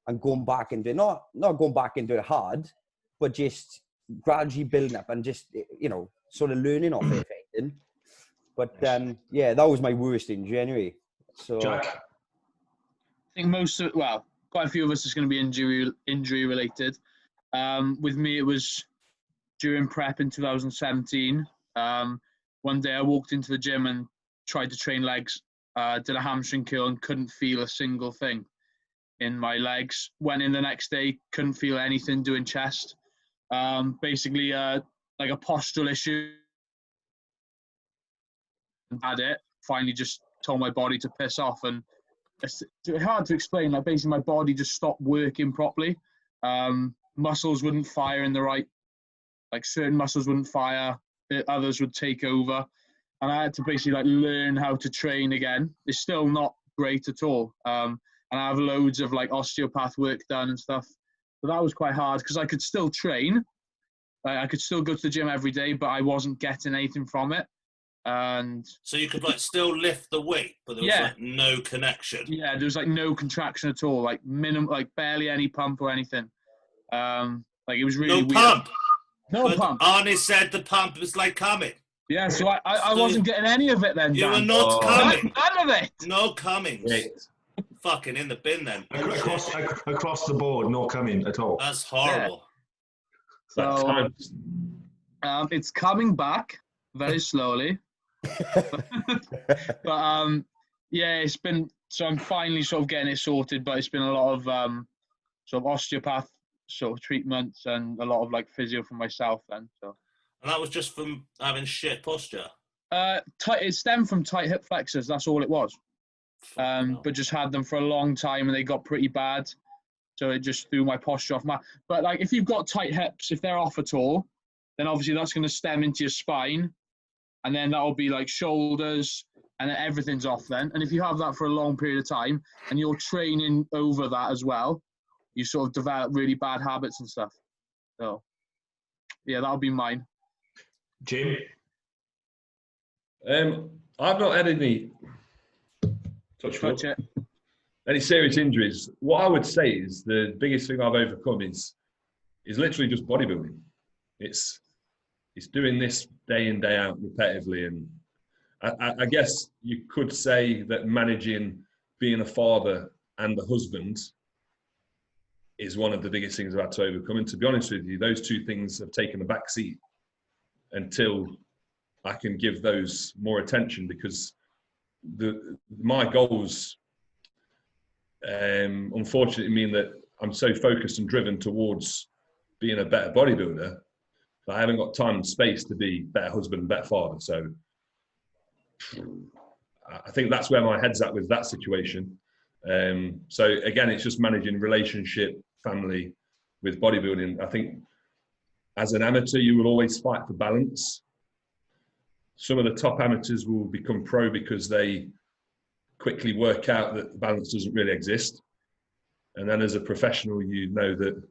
and going back and doing not going back into it hard, but just gradually building up and just sort of learning off it. But that was my worst in January. So Jack, I think quite a few of us is going to be injury related. With me, it was during prep in 2017. One day I walked into the gym and tried to train legs, did a hamstring curl and couldn't feel a single thing in my legs. Went in the next day, couldn't feel anything doing chest. Basically, like a postural issue. Had it. Finally, just told my body to piss off, and it's hard to explain. Like basically, my body just stopped working properly. Muscles wouldn't fire in the right. Like certain muscles wouldn't fire, others would take over, and I had to basically like learn how to train again. It's still not great at all, and I have loads of like osteopath work done and stuff. But that was quite hard because I could still train, I could still go to the gym every day, but I wasn't getting anything from it. And so you could like still lift the weight, but there was like no connection. Yeah, there was like no contraction at all, like minimum, like barely any pump or anything. Like it was really weird. Pump. No but pump. Arnie said the pump was like coming. Yeah, so I wasn't getting any of it then. You were not coming. None of it. No Cummings. Fucking in the bin then. Across the board, no coming at all. That's horrible. Yeah. So it's coming back very slowly. But it's been, so I'm finally sort of getting it sorted, but it's been a lot of sort of osteopath sort of treatments and a lot of like physio for myself then. So. And that was just from having shit posture? It stemmed from tight hip flexors, that's all it was. But just had them for a long time and they got pretty bad. So it just threw my posture off. But like if you've got tight hips, if they're off at all, then obviously that's going to stem into your spine. And then that'll be like shoulders and then everything's off then. And if you have that for a long period of time and you're training over that as well, you sort of develop really bad habits and stuff. So yeah, that'll be mine. Jim? I've not had any any serious injuries. What I would say is the biggest thing I've overcome is literally just bodybuilding. It's doing this day in, day out repetitively. And I guess you could say that managing being a father and a husband is one of the biggest things I've had to overcome. And to be honest with you, those two things have taken a back seat until I can give those more attention, because my goals unfortunately mean that I'm so focused and driven towards being a better bodybuilder that I haven't got time and space to be better husband and better father. So I think that's where my head's at with that situation. So again, it's just managing relationship, family with bodybuilding. I think as an amateur, you will always fight for balance. Some of the top amateurs will become pro because they quickly work out that the balance doesn't really exist. And then as a professional, you know that,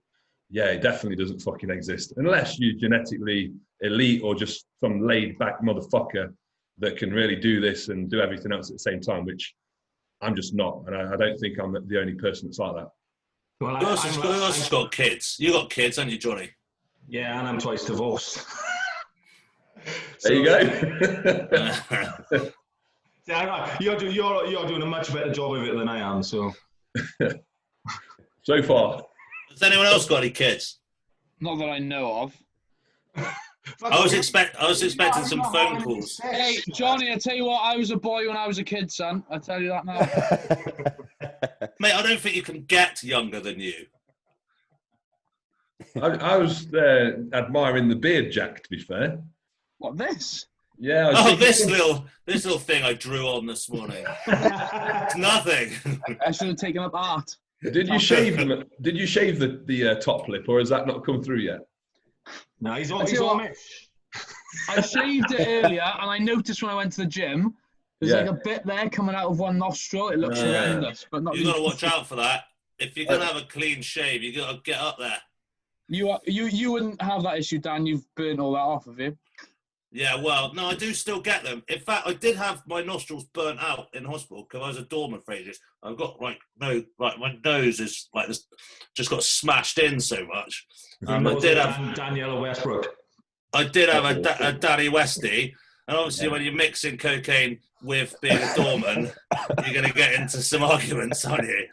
yeah, it definitely doesn't fucking exist. Unless you're genetically elite or just some laid back motherfucker that can really do this and do everything else at the same time, which I'm just not. And I don't think I'm the only person that's like that. Well, who else has got kids? You got kids, haven't you, Johnny? Yeah, and I'm twice divorced. There you go. You're doing a much better job of it than I am. So far. Has anyone else got any kids? Not that I know of. I was expecting some phone calls. Hey, Johnny, I tell you what, I was a boy when I was a kid, son. I tell you that now. Mate, I don't think you can get younger than you. I was admiring the beard, Jack, to be fair. What, this? Yeah. This little thing I drew on this morning. It's nothing. I should have taken up art. Did you shave the top lip, or has that not come through yet? No, he's on it. I shaved it earlier, and I noticed when I went to the gym, there's like a bit there coming out of one nostril. It looks horrendous, but not. You got to watch out for that. If you're gonna have a clean shave, you got to get up there. You wouldn't have that issue, Dan. You've burnt all that off of you. Yeah, well, no, I do still get them. In fact, I did have my nostrils burnt out in hospital because I was a doorman for ages. I've got my nose is like this, just got smashed in so much. I did have Daniela Westbrook. I did have a Danny Westy, and obviously when you're mixing cocaine with being a doorman, you're going to get into some arguments, aren't you?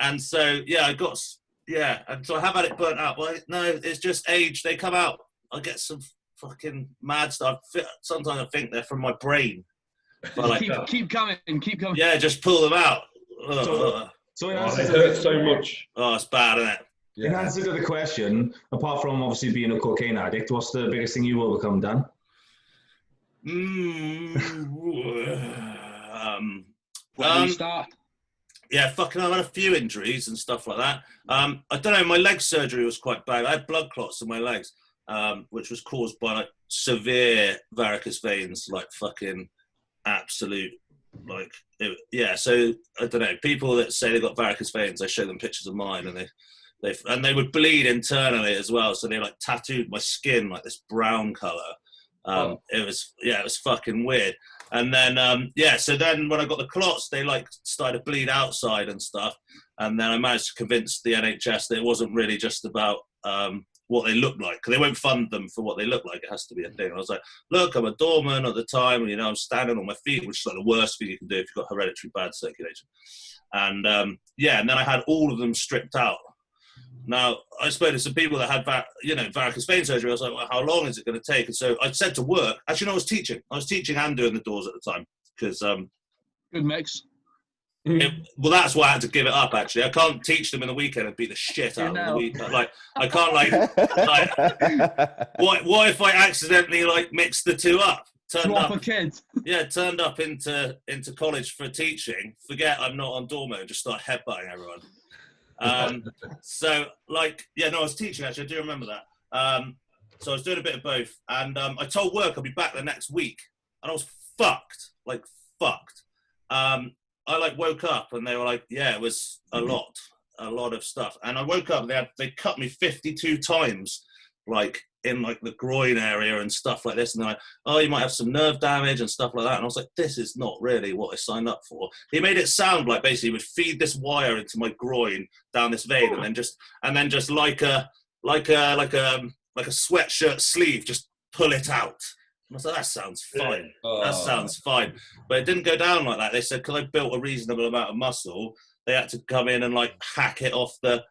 And so and so I have had it burnt out. Well, no, it's just age. They come out. I get some fucking mad stuff. Sometimes I think they're from my brain. But keep coming. Yeah, just pull them out. So it hurts so much. Oh, it's bad, isn't it? In answer to the question, apart from obviously being a cocaine addict, what's the biggest thing you've overcome, Dan? Where do you start? Yeah, I've had a few injuries and stuff like that. I don't know, my leg surgery was quite bad. I had blood clots in my legs, which was caused by like severe varicose veins, like fucking absolute, like, so I don't know, people that say they've got varicose veins, I show them pictures of mine and they would bleed internally as well. So they like tattooed my skin like this brown color. It was fucking weird. And then, so then when I got the clots, they like started to bleed outside and stuff. And then I managed to convince the NHS that it wasn't really just about what they look like, because they won't fund them for what they look like. It has to be a thing. I was like, look, I'm a doorman at the time, I'm standing on my feet, which is like the worst thing you can do if you've got hereditary bad circulation. And and then I had all of them stripped out. Now, I spoke to some people that had varicose vein surgery. I was like, well, how long is it going to take? And so I said to work, actually, no, I was teaching and doing the doors at the time, because good mix. Well, that's why I had to give it up, actually. I can't teach them in the weekend and beat the shit out of them the weekend. Like, I can't, what if I accidentally, mix the two up? Turned up into college for teaching, forget I'm not on door mode, just start headbutting everyone. I was teaching, actually, I do remember that. So I was doing a bit of both, and I told work I'll be back the next week, and I was fucked. I woke up and they were like, yeah, it was a lot of stuff. And I woke up and they cut me 52 times, in the groin area and stuff like this. And they're like, oh, you might have some nerve damage and stuff like that. And I was like, this is not really what I signed up for. He made it sound like basically he would feed this wire into my groin down this vein and then just like a sweatshirt sleeve, just pull it out. And I was like, that sounds fine. That sounds fine. But it didn't go down like that. They said, because I built a reasonable amount of muscle, they had to come in and hack it off the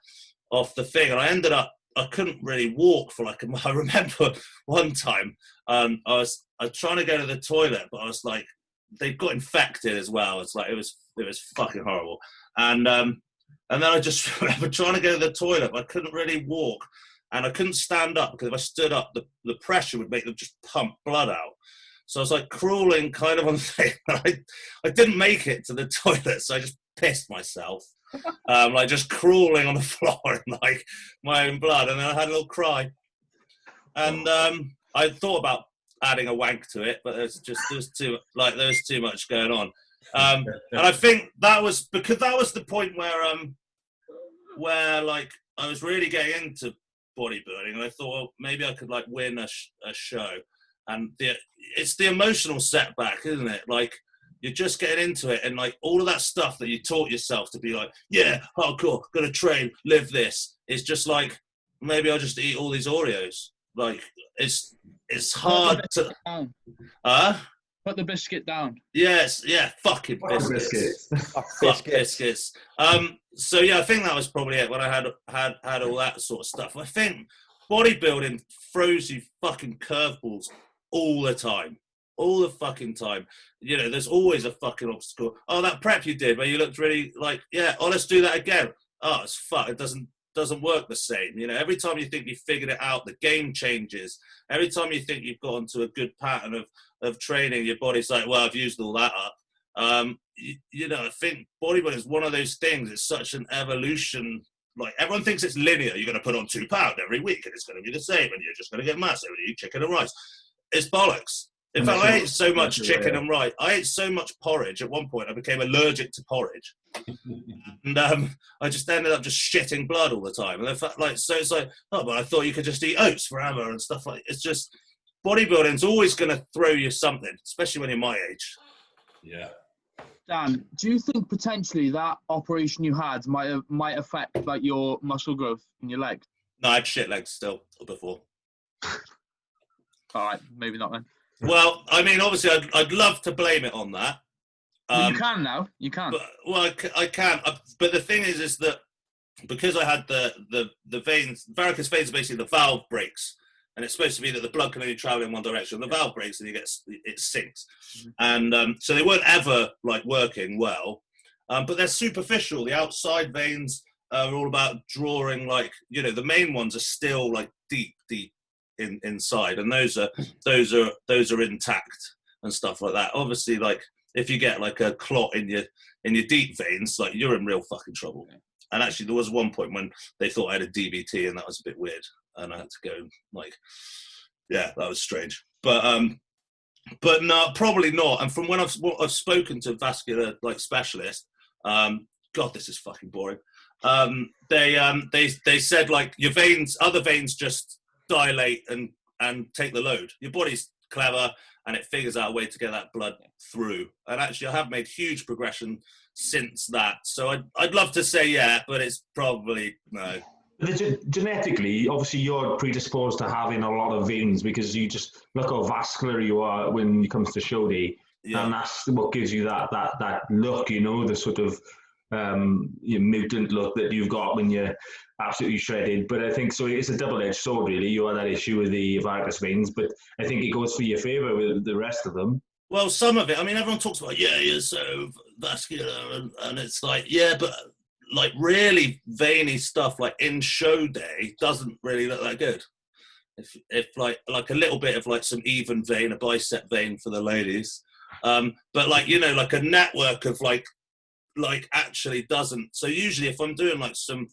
thing. And I ended up, I couldn't really walk for I remember one time, I was trying to go to the toilet, but I was like, they got infected as well. It's like, it was fucking horrible. And then I just remember trying to go to the toilet, but I couldn't really walk. And I couldn't stand up, because if I stood up, the pressure would make them just pump blood out. So I was crawling kind of on the thing. I didn't make it to the toilet, so I just pissed myself. Just crawling on the floor in my own blood. And then I had a little cry. And I thought about adding a wank to it, but there's too much going on. And I think that was because that was the point where I was really getting into bodybuilding, and I thought, well, maybe I could win a show. And it's the emotional setback, isn't it? You're just getting into it, and all of that stuff that you taught yourself to be hardcore, gonna train, live this. It's just maybe I'll just eat all these Oreos. It's hard to put the biscuit down. Yes, yeah, fucking biscuits. Fuck biscuits. So yeah, I think that was probably it when I had all that sort of stuff. I think bodybuilding throws you fucking curveballs all the time. All the fucking time. There's always a fucking obstacle. Oh, that prep you did where you looked really let's do that again. Oh, it's fuck. It doesn't work the same. Every time you think you figured it out, the game changes. Every time you think you've got into a good pattern of training, your body's like, well, I've used all that up. I think bodybuilding is one of those things. It's such an evolution like everyone thinks it's linear. You're going to put on 2 pounds every week and it's going to be the same and you're just going to get massive and you eat chicken and rice. It's bollocks. In fact, I ate so much chicken and rice. I ate so much porridge at one point I became allergic to porridge. And I just ended up just shitting blood all the time. And in fact, like, so it's like, oh, but I thought you could just eat oats forever and stuff like. It's just bodybuilding's always going to throw you something, especially when you're my age. Yeah. Dan, do you think potentially that operation you had might affect like your muscle growth in your legs? No, I had shit legs still before. All right, maybe not then. Well, I mean, obviously, I'd love to blame it on that. Well, you can now. You can. But, well, I can. But the thing is that because I had the veins, varicose veins, are basically the valve breaks, and it's supposed to be that the blood can only travel in one direction. The valve breaks, and it sinks, and so they weren't ever like working well. But they're superficial. The outside veins are all about drawing, like, you know, the main ones are still like deep inside, and those are intact and stuff like that. Obviously, like if you get like a clot in your deep veins, like you're in real fucking trouble. And actually, there was one point when they thought I had a DVT, and that was a bit weird, and I had to go like, yeah, that was strange. But no, probably not. And from when I've spoken to vascular like specialists, God, this is fucking boring. They said like your veins, other veins just dilate and take the load. Your body's clever and it figures out a way to get that blood through. And actually, I have made huge progression since that. So I'd love to say yeah, but it's probably no. Genetically, obviously, you're predisposed to having a lot of veins because you just look how vascular you are when it comes to show day, and that's what gives you that look, you know, the sort of your mutant look that you've got when you're absolutely shredded. But I think so it's a double-edged sword, really. You have that issue with the varicose veins, but I think it goes for your favour with the rest of them. Well, some of it, I mean, everyone talks about, yeah, you're so vascular, and it's like, yeah, but like really veiny stuff like in show day doesn't really look that good. If like a little bit of like some even vein, a bicep vein for the ladies, but like, you know, like a network of like actually doesn't. So usually if I'm doing like some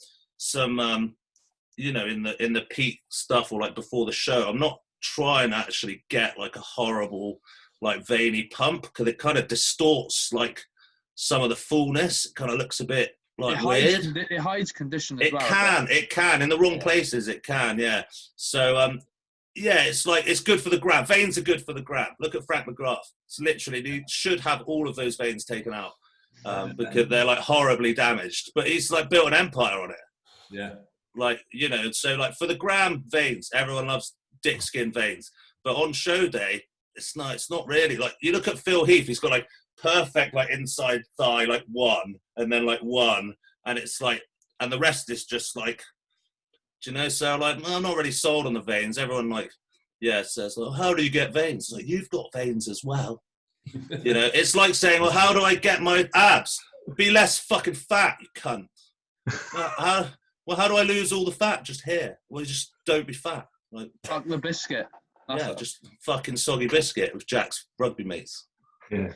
you know, in the peak stuff or like before the show, I'm not trying to actually get like a horrible like veiny pump, because it kind of distorts like some of the fullness. It kind of looks a bit like weird. It hides condition as well. It can in the wrong places. It can, yeah. So yeah, it's like it's good for the gram. Veins are good for the gram. Look at Frank McGrath. It's literally, he should have all of those veins taken out because they're like horribly damaged. But he's like built an empire on it. Yeah. Like, you know, so like for the gram veins, everyone loves dick skin veins. But on show day, it's not really. Like you look at Phil Heath, he's got like perfect like inside thigh, like one, and then like one, and it's like, and the rest is just like, do you know? So like, I'm not really sold on the veins. Everyone like, yeah, says, well, how do you get veins? Like, you've got veins as well. You know, it's like saying, well, how do I get my abs? Be less fucking fat, you cunt. How do I lose all the fat? Just here. Well, just don't be fat. Like, fuck the biscuit. Yeah, just fucking soggy biscuit with Jack's rugby mates. Yeah.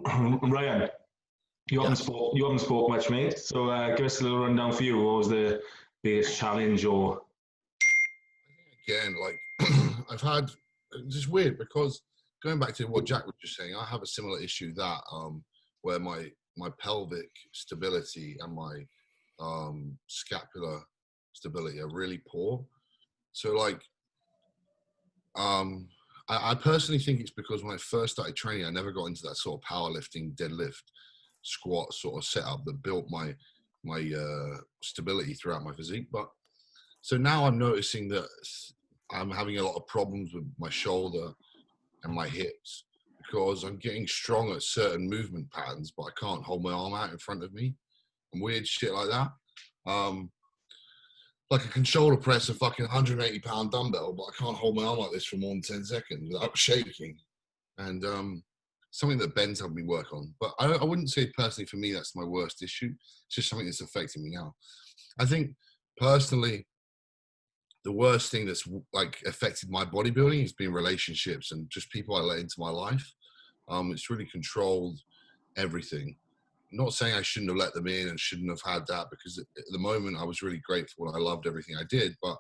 Ryan, you haven't spoke much, mate. So give us a little rundown for you. What was the biggest challenge or? Again, like I've had, it's just weird because going back to what Jack was just saying, I have a similar issue that where my pelvic stability and my scapular stability are really poor. So like, I personally think it's because when I first started training, I never got into that sort of powerlifting, deadlift, squat sort of setup that built my stability throughout my physique. But so now I'm noticing that I'm having a lot of problems with my shoulder and my hips because I'm getting strong at certain movement patterns, but I can't hold my arm out in front of me and weird shit like that. Like I can shoulder press a fucking 180-pound dumbbell, but I can't hold my arm like this for more than 10 seconds without shaking. And something that Ben's helped me work on. But I wouldn't say personally for me that's my worst issue. It's just something that's affecting me now. I think personally, the worst thing that's like affected my bodybuilding has been relationships and just people I let into my life. It's really controlled everything. not saying I shouldn't have let them in and shouldn't have had that, because at the moment I was really grateful and I loved everything I did. But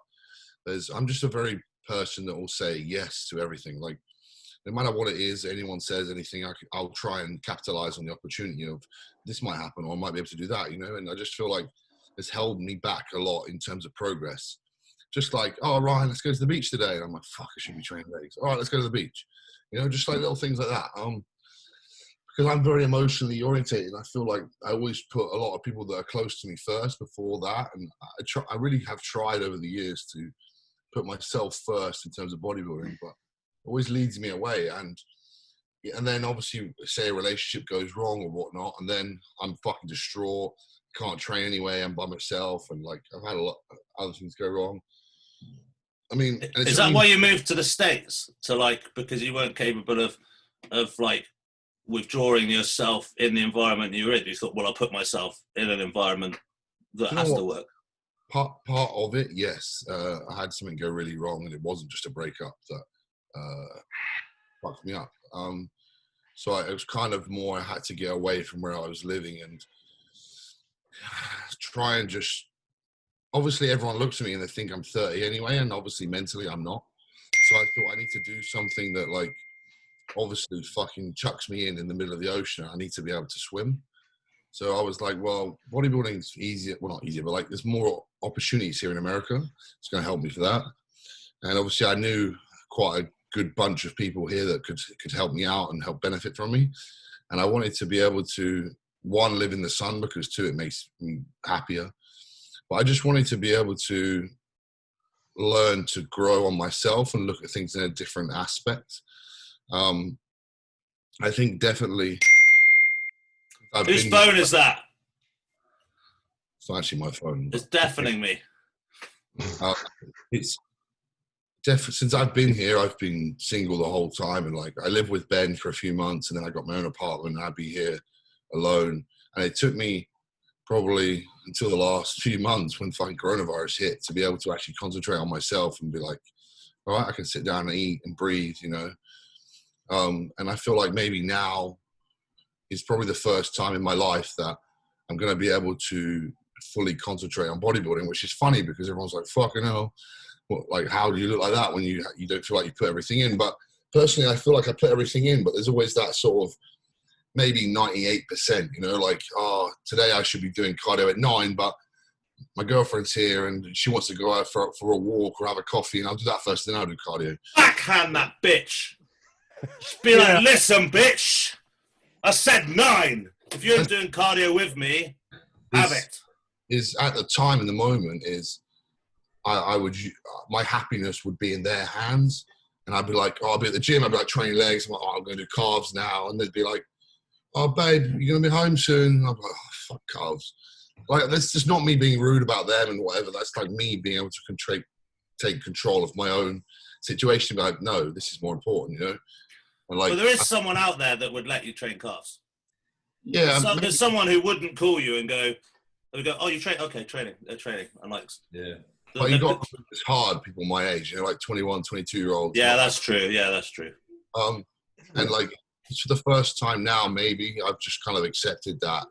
I'm just a very person that will say yes to everything. Like, no matter what it is, anyone says anything, I'll try and capitalize on the opportunity of this might happen, or I might be able to do that, you know. And I just feel like it's held me back a lot in terms of progress. Just like, oh, Ryan, let's go to the beach today. And I'm like, fuck, I should be training legs. All right, let's go to the beach. You know, just like little things like that. Because I'm very emotionally orientated. I feel like I always put a lot of people that are close to me first before that. And I really have tried over the years to put myself first in terms of bodybuilding, but it always leads me away. And then obviously, say a relationship goes wrong or whatnot, and then I'm fucking distraught, can't train anyway, I'm by myself, and like I've had a lot of other things go wrong. I mean, is that why you moved to the States? To like, because you weren't capable of like withdrawing yourself in the environment you were in? You thought, well, I'll put myself in an environment that has to work. Part of it, yes. I had something go really wrong, and it wasn't just a breakup that fucked me up. So it was kind of more I had to get away from where I was living and try and just, obviously everyone looks at me and they think I'm 30 anyway, and obviously mentally I'm not. So I thought I need to do something that like obviously fucking chucks me in the middle of the ocean. I need to be able to swim. So I was like, well, bodybuilding's easier. Well, not easier, but like there's more opportunities here in America. It's going to help me for that. And obviously I knew quite a good bunch of people here that could help me out and help benefit from me. And I wanted to be able to, one, live in the sun, because two, it makes me happier. But I just wanted to be able to learn to grow on myself and look at things in a different aspect. I think definitely. Whose phone is that? It's not actually my phone. It's deafening me. It's since I've been here, I've been single the whole time, and like I lived with Ben for a few months, and then I got my own apartment, and I'd be here alone. And it took me probably until the last few months when fucking coronavirus hit to be able to actually concentrate on myself and be like, all right, I can sit down and eat and breathe, you know. And I feel like maybe now is probably the first time in my life that I'm going to be able to fully concentrate on bodybuilding, which is funny because everyone's like, fucking hell, what, like, how do you look like that when you don't feel like you put everything in? But personally, I feel like I put everything in, but there's always that sort of maybe 98%, you know, like, oh, today I should be doing cardio at 9, but my girlfriend's here and she wants to go out for a walk or have a coffee, and I'll do that first, then I'll do cardio. Backhand that bitch. Just be like, listen, bitch, I said 9. If you ain't doing cardio with me, have it. Is at the time in the moment is I would, my happiness would be in their hands, and I'd be like, oh, I'll be at the gym, I'd be like training legs, I'm like, oh, I'm going to do calves now, and they'd be like, oh, babe, you're going to be home soon, and I'm like, oh, fuck calves. Like, that's just not me being rude about them and whatever, that's like me being able to take control of my own situation, be like, no, this is more important, you know. And like, but there is someone out there that would let you train calves. Yeah, there's someone who wouldn't call you and go, oh, you train? Okay, training. I'm like, yeah. But you got, it's hard, people my age, you know, like 21, 22-year-olds. Yeah, that's true. Yeah, that's true. And like, for the first time now, maybe I've just kind of accepted that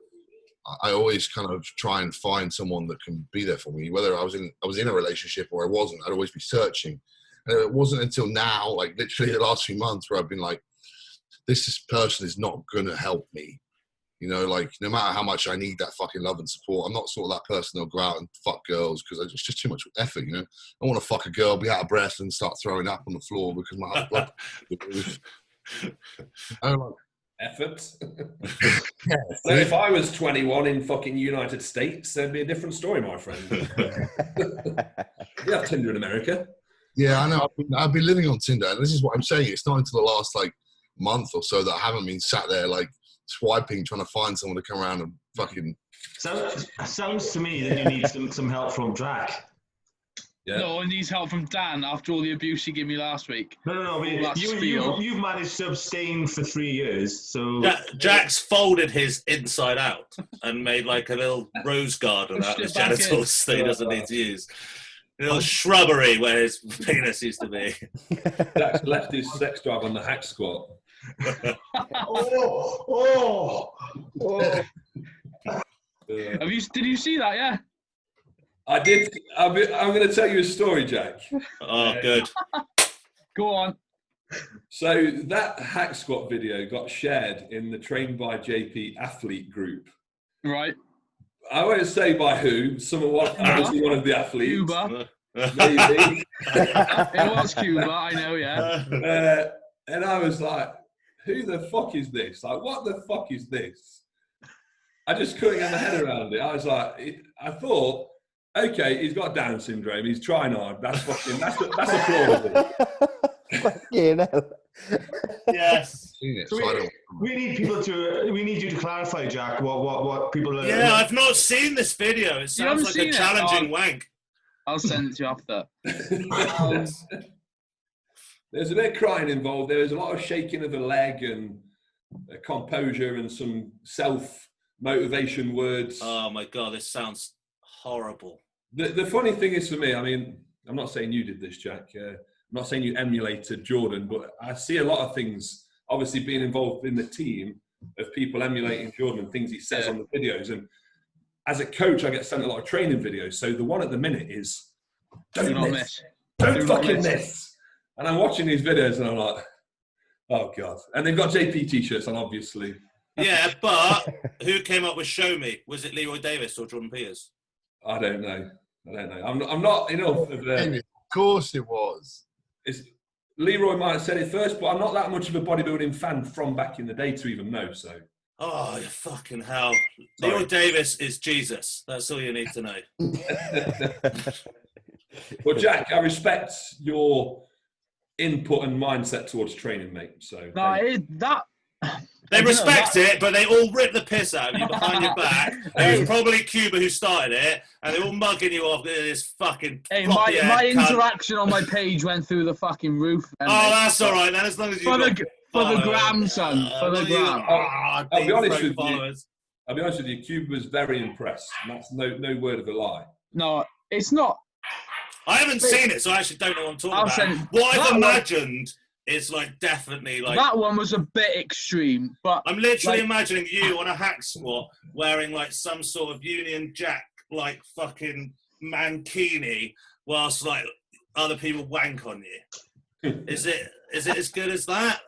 I always kind of try and find someone that can be there for me, whether I was in a relationship or I wasn't. I'd always be searching. And it wasn't until now, like literally the last few months, where I've been like, this person is not going to help me. You know, like, no matter how much I need that fucking love and support, I'm not sort of that person that'll go out and fuck girls because it's just too much effort, you know. I want to fuck a girl, be out of breath, and start throwing up on the floor because my heart's blood. I don't like effort. Yeah, so if I was 21 in fucking United States, there'd be a different story, my friend. You have Tinder in America. Yeah, I know. I've been living on Tinder, and this is what I'm saying. It's not until the last like month or so that I haven't been sat there like swiping, trying to find someone to come around and fucking. Sounds to me that you need some help from Jack. Yeah. No, I need help from Dan after all the abuse he gave me last week. No. You've managed to abstain for 3 years, so Jack's folded his inside out and made like a little rose garden out of his genitals that he doesn't need to use. A little shrubbery where his penis used to be. Jack's left his sex drive on the hack squat. Oh. Did you see that? Yeah. I did. I'm going to tell you a story, Jack. Oh, good. Go on. So that hack squat video got shared in the Trained by JP athlete group. Right. I won't say by who. Obviously one of the athletes. Cuba. Maybe. It was Cuba, I know, yeah. And I was like, who the fuck is this? Like, what the fuck is this? I just couldn't get my head around it. I was like, I thought, okay, he's got Down syndrome. He's trying hard. That's applaudable. Fucking hell. Yes. So we need you to clarify, Jack, what people are. Yeah, I've not seen this video. It sounds like a challenging wank. I'll send it to you after. There's a bit of crying involved. There's a lot of shaking of the leg and composure and some self-motivation words. Oh my God, this sounds horrible. The funny thing is for me, I mean, I'm not saying you did this, Jack. I'm not saying you emulated Jordan, but I see a lot of things, obviously being involved in the team, of people emulating Jordan and things he says on the videos. And as a coach, I get sent a lot of training videos. So the one at the minute is, don't miss. Don't fucking miss. And I'm watching these videos and I'm like, oh God. And they've got JP t-shirts on, obviously. Yeah, but who came up with Show Me? Was it Leroy Davis or Jordan Peters? I don't know. I'm not enough of Of course it was. Leroy might have said it first, but I'm not that much of a bodybuilding fan from back in the day to even know, so. Oh, you fucking hell. Sorry. Leroy Davis is Jesus. That's all you need to know. Well, Jack, I respect your input and mindset towards training, mate. So they respect it, but they all rip the piss out of you behind your back. It was probably Cuba who started it, and they're all mugging you off this fucking. Hey, my interaction on my page went through the fucking roof. Oh, that's all right then. As long as you for the gram, son. For the gram. I'll be honest with you. I'll be honest with you. Cuba was very impressed. And that's no word of a lie. No, it's not. I haven't seen it, so I actually don't know what I'm talking about. What I've imagined is like definitely like that one was a bit extreme, but I'm literally imagining you on a hack squat wearing like some sort of Union Jack like fucking mankini whilst like other people wank on you. Is it as good as that?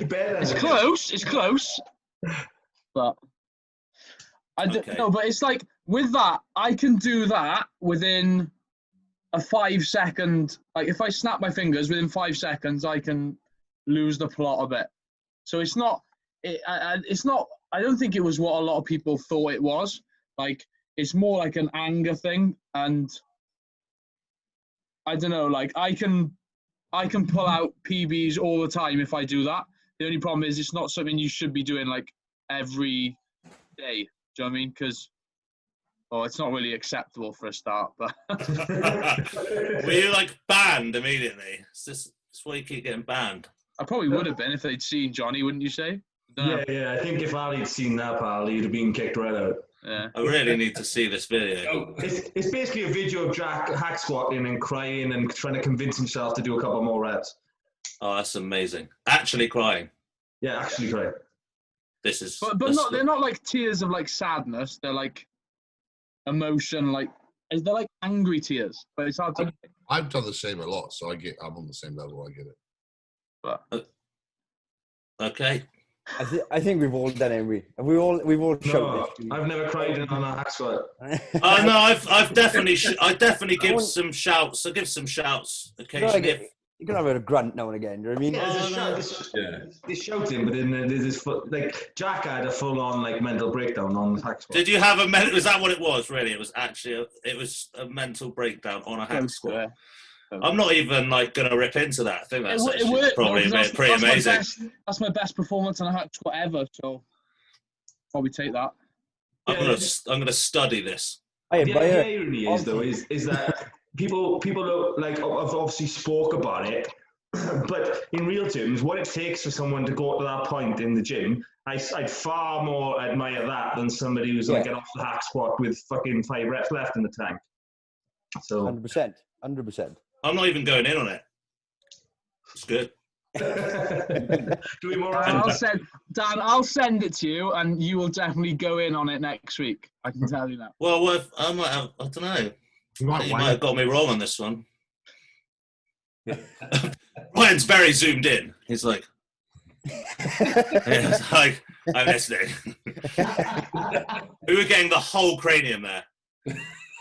It's close. It's close. But I don't know. But it's like with that, I can do that within a 5 second. Like if I snap my fingers within 5 seconds, I can lose the plot a bit. So it's not. It's not. I don't think it was what a lot of people thought it was. Like it's more like an anger thing, and I don't know. Like I can pull out PBs all the time if I do that. The only problem is it's not something you should be doing like every day. Do you know what I mean? Because, it's not really acceptable for a start. But were you like banned immediately? It's why you keep getting banned. I probably would have been if they'd seen Johnny, wouldn't you say? Yeah. I think if Ali'd seen that, pal, he'd have been kicked right out. Yeah. I really need to see this video. It's basically a video of Jack hack squatting and crying and trying to convince himself to do a couple more reps. Oh, that's amazing. Actually crying. Yeah, actually crying. This is. But they're not like tears of like sadness. They're like emotion. Like they're like angry tears. But it's hard to. I've done the same a lot, so I'm on the same level. I get it. But okay. I think we've all done it. We've all shown it. I've never cried on a hack squat. Oh no, I've definitely give some shouts. I give some shouts occasionally. You can have a grunt now and again. You know what I mean? Yeah, there's shouting, but then there's this like Jack had a full-on like mental breakdown on the hack squat. Did you have a was that what it was? Really, it was actually a mental breakdown on a hack squat. I'm not even like gonna rip into that. I think that's probably pretty amazing. That's my best performance on a hack squat ever. So probably take that. I'm gonna study this. The irony is though is that people like have obviously spoke about it, but in real terms, what it takes for someone to go to that point in the gym, I'd far more admire that than somebody who's gonna get off the hack squat with fucking 5 reps left in the tank. So 100%. I'm not even going in on it. It's good. I'll send it to you, and you will definitely go in on it next week. I can tell you that. Well, I might have, I don't know. You might have got me wrong on this one. Ryan's very zoomed in. He's like, I'm listening. We were getting the whole cranium there.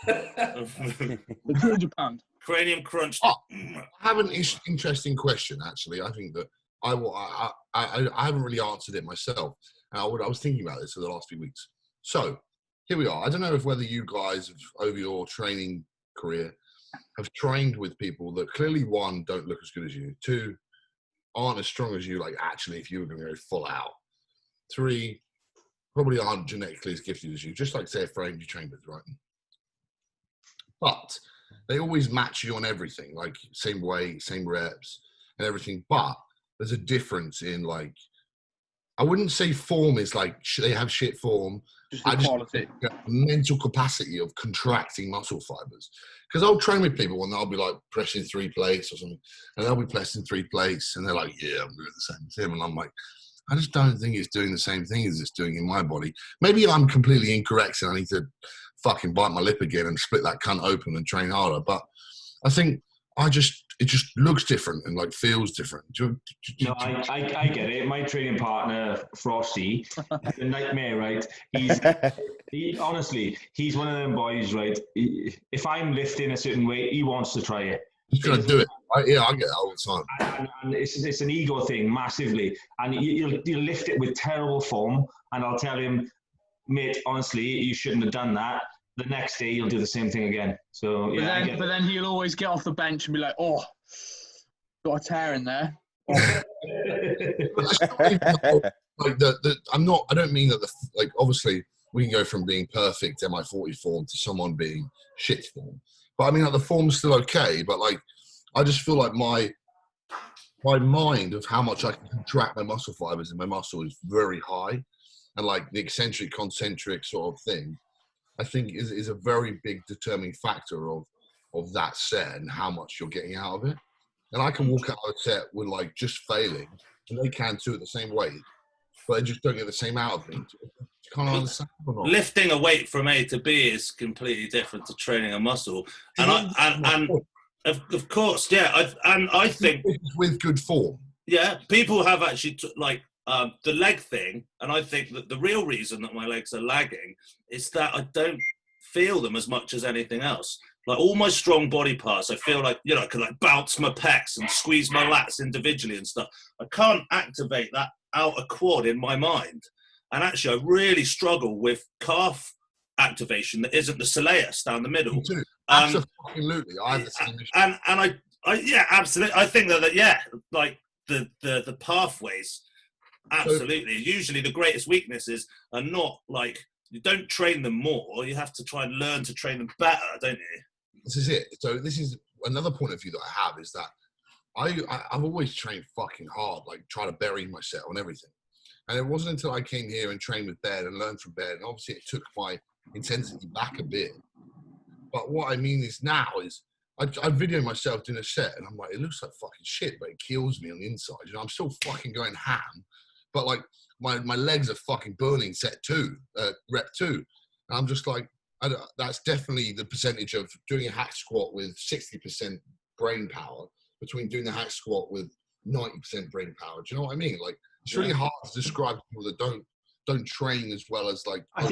The 200 pound cranium crunch. I have an interesting question, actually. I think that I haven't really answered it myself. I was thinking about this for the last few weeks. So here we are. I don't know whether you guys have, over your training career, have trained with people that clearly, one, don't look as good as you, two, aren't as strong as you, like actually if you were going to go full out, three, probably aren't genetically as gifted as you, just like say a frame you train with, right? But they always match you on everything, like same weight, same reps and everything. But there's a difference in, like, I wouldn't say form is like they have shit form. Just the quality. Mental capacity of contracting muscle fibers. Because I'll train with people and they'll be like pressing 3 plates or something, and they'll be pressing 3 plates and they're like, yeah, I'm doing the same thing. And I'm like, I just don't think it's doing the same thing as it's doing in my body. Maybe I'm completely incorrect and I need to fucking bite my lip again and split that cunt open and train harder. But I think it just looks different and like feels different. No, I get it. My training partner, Frosty, the nightmare, right? Honestly, he's one of them boys, right? If I'm lifting a certain weight, he wants to try it. He's going to do it. Yeah, I get that all the time. And it's an ego thing, massively. And you'll lift it with terrible form, and I'll tell him, mate, honestly, you shouldn't have done that. The next day, you'll do the same thing again. So, yeah. But then he'll always get off the bench and be like, oh, got a tear in there. I don't mean that obviously we can go from being perfect MI40 form to someone being shit form. But I mean, like, the form's still okay, but like, I just feel like my mind of how much I can contract my muscle fibers in my muscle is very high. And like the eccentric, concentric sort of thing, I think is a very big determining factor of that set and how much you're getting out of it. And I can walk out of a set with like just failing, and they can too at the same weight, but they just don't get the same out of me. Can't understand or not. Lifting a weight from A to B is completely different to training a muscle, and of course, yeah. I think with good form, yeah, people have actually the leg thing, and I think that the real reason that my legs are lagging is that I don't feel them as much as anything else. Like all my strong body parts, I feel like, I can like bounce my pecs and squeeze my lats individually and stuff. I can't activate that outer quad in my mind. And actually, I really struggle with calf activation that isn't the soleus down the middle. Me too. Absolutely. I have the same issue. And I absolutely. I think that like the pathways, absolutely. Usually the greatest weaknesses are not like, you don't train them more, you have to try and learn to train them better, don't you? This is it. So this is another point of view that I have, is that I've always trained fucking hard, like trying to bury myself and everything. And it wasn't until I came here and trained with Ben and learned from Ben, and obviously it took my intensity back a bit. But what I mean is now is I video myself doing a set and I'm like, it looks like fucking shit, but it kills me on the inside. I'm still fucking going ham, but like my legs are fucking burning rep 2. And I'm just like, that's definitely the percentage of doing a hack squat with 60% brain power between doing the hack squat with 90% brain power. Do you know what I mean? Like, it's really hard to describe people that don't train as well as like. I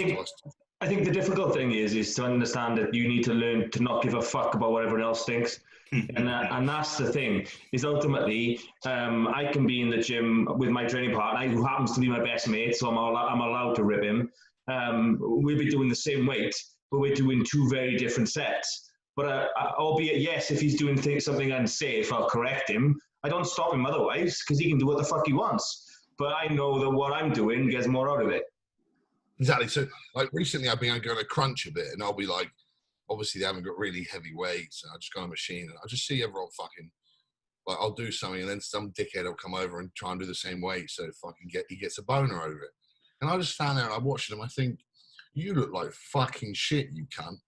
think the difficult thing is to understand that you need to learn to not give a fuck about what everyone else thinks. And that's the thing, is ultimately I can be in the gym with my training partner who happens to be my best mate, so I'm allowed to rib him. We'll be doing the same weight, but we're doing 2 very different sets. But albeit, yes, if he's doing something unsafe, I'll correct him. I don't stop him otherwise, because he can do what the fuck he wants. But I know that what I'm doing gets more out of it. Exactly. So, like, recently I've been going to crunch a bit, and I'll be like, obviously they haven't got really heavy weights, and I just go on a machine, and I just see everyone fucking, like, I'll do something, and then some dickhead will come over and try and do the same weight, so he gets a boner over it. And I just stand there and I watch them. I think, you look like fucking shit, you cunt.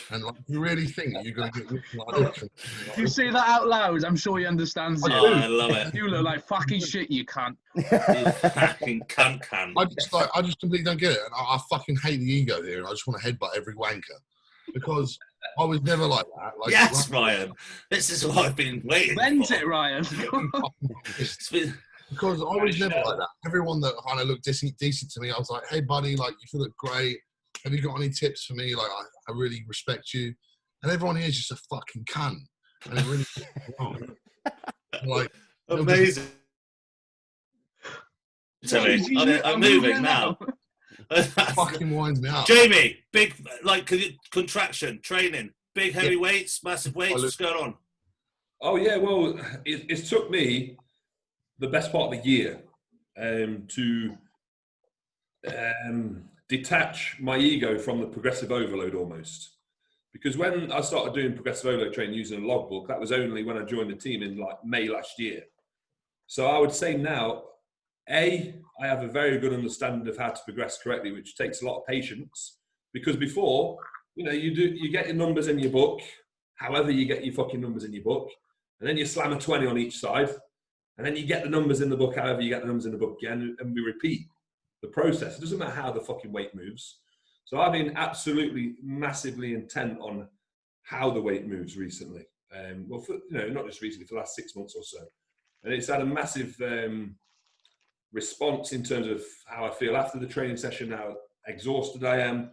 And like, you really think that you're going to get looking like this? If you say that out loud, I'm sure he understands you. Oh, I love it. You look like fucking shit, you can't. You fucking can. I just completely don't get it. And I fucking hate the ego here. And I just want to headbutt every wanker because I was never like that. Like, Yes, Ryan. This is what I've been waiting Vent for. it, Ryan. Because I was never like that. Everyone that kind of looked decent to me, I was like, hey, buddy, like, you look great. Have you got any tips for me? Like, I really respect you. And everyone here is just a fucking cunt. And it really wrong. Like, amazing. I'm moving now. Fucking winds me up. Jamie, big, like, contraction, training, big heavy weights, massive weights. What's going on? Oh, yeah, well, it took me the best part of the year to detach my ego from the progressive overload almost. Because when I started doing progressive overload training using a logbook, that was only when I joined the team in like May last year. So I would say now, I have a very good understanding of how to progress correctly, which takes a lot of patience. Because before, you get your numbers in your book, however you get your fucking numbers in your book, and then you slam a 20 on each side, and then you get the numbers in the book, however you get the numbers in the book again, and we repeat the process. It doesn't matter how the fucking weight moves. So I've been absolutely massively intent on how the weight moves recently. Not just recently, for the last 6 months or so. And it's had a massive response in terms of how I feel after the training session, how exhausted I am,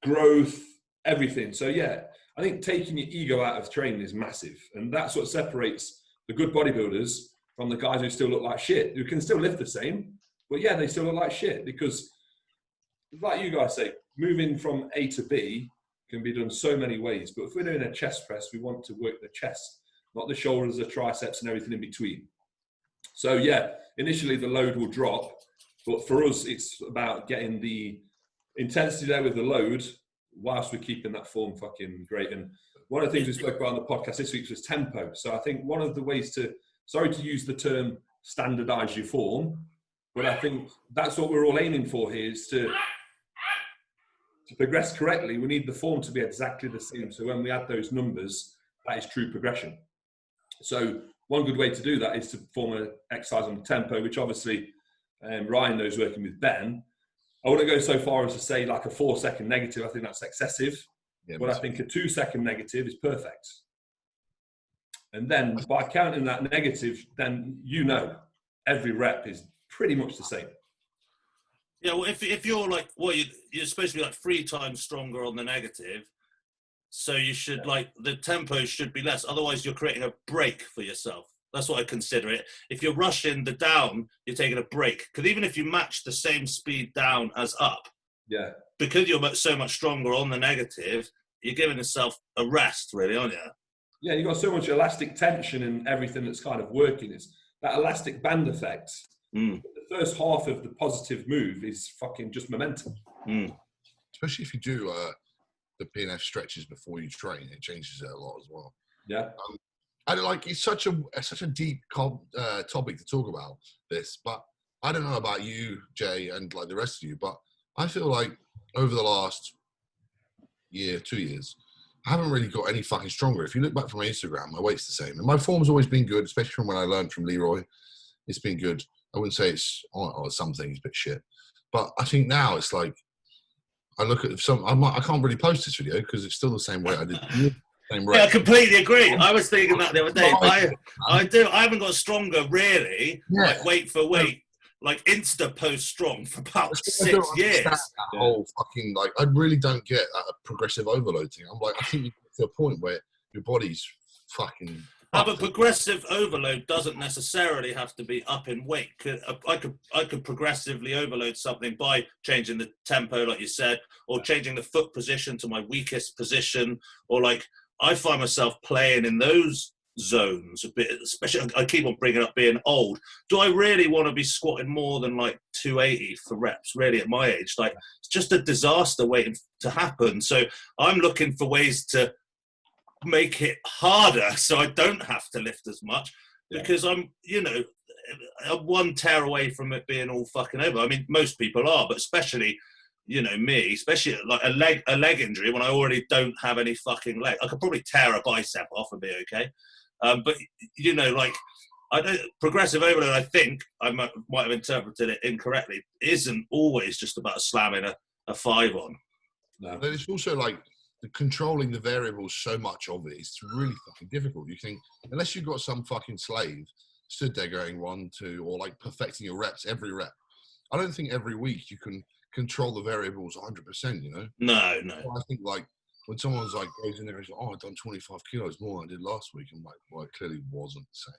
growth, everything. So yeah, I think taking your ego out of training is massive. And that's what separates the good bodybuilders from the guys who still look like shit, who can still lift the same, but yeah, they still look like shit because, like you guys say, moving from A to B can be done so many ways. But if we're doing a chest press, we want to work the chest, not the shoulders, the triceps, and everything in between. So yeah, initially the load will drop, but for us, it's about getting the intensity there with the load whilst we're keeping that form fucking great. And one of the things we spoke about on the podcast this week was tempo. So I think one of the ways to, sorry to use the term standardize your form, but I think that's what we're all aiming for here is to progress correctly. We need the form to be exactly the same. So when we add those numbers, that is true progression. So one good way to do that is to perform an exercise on the tempo, which obviously Ryan knows working with Ben. I wouldn't go so far as to say like a 4-second negative. I think that's excessive. Yeah, but I think a 2-second negative is perfect. And then by counting that negative, then every rep is pretty much the same. Yeah, well, if you're like, you're supposed to be like 3 times stronger on the negative, so you should the tempo should be less. Otherwise, you're creating a break for yourself. That's what I consider it. If you're rushing the down, you're taking a break. Because even if you match the same speed down as up, yeah, because you're so much stronger on the negative, you're giving yourself a rest, really, aren't you? Yeah, you've got so much elastic tension and everything that's kind of working. It's that elastic band effect. The first half of the positive move is fucking just momentum. Especially if you do the PNF stretches before you train, it changes it a lot as well. Yeah. It's such a deep topic to talk about this, but I don't know about you, Jay, and like the rest of you, but I feel like over the last 2 years, I haven't really got any fucking stronger. If you look back from my Instagram, my weight's the same. And my form's always been good, especially from when I learned from Leroy. It's been good. I wouldn't say it's some things a bit shit. But I think now it's like, I look at I can't really post this video because it's still the same weight I did. Yeah, I completely agree. I was thinking that the other day. I haven't got stronger really, like weight for weight, like Insta post strong for about 6 years. That whole fucking I really don't get that progressive overload thing. I'm like, I think you get to a point where your body's fucking. But progressive overload doesn't necessarily have to be up in weight. I could progressively overload something by changing the tempo, like you said, or changing the foot position to my weakest position, or I find myself playing in those zones a bit, especially I keep on bringing up being old. Do I really want to be squatting more than 280 for reps really at my age? It's just a disaster waiting to happen. So I'm looking for ways to make it harder so I don't have to lift as much because I'm one tear away from it being all fucking over. I mean, most people are, but especially you know, me, especially like a leg injury when I already don't have any fucking leg. I could probably tear a bicep off and be okay. But, you know, like, I don't, progressive overload, I think, I might have interpreted it incorrectly, isn't always just about slamming a 5 on. No. But it's also like controlling the variables so much of it. It's really fucking difficult. You think, unless you've got some fucking slave stood there going 1, 2, or like perfecting your reps every rep. I don't think every week you can control the variables 100%, you know? No. So I think like when someone's like goes in there and says, oh, I've done 25 kilos more than I did last week, I'm like, well, it clearly wasn't the same.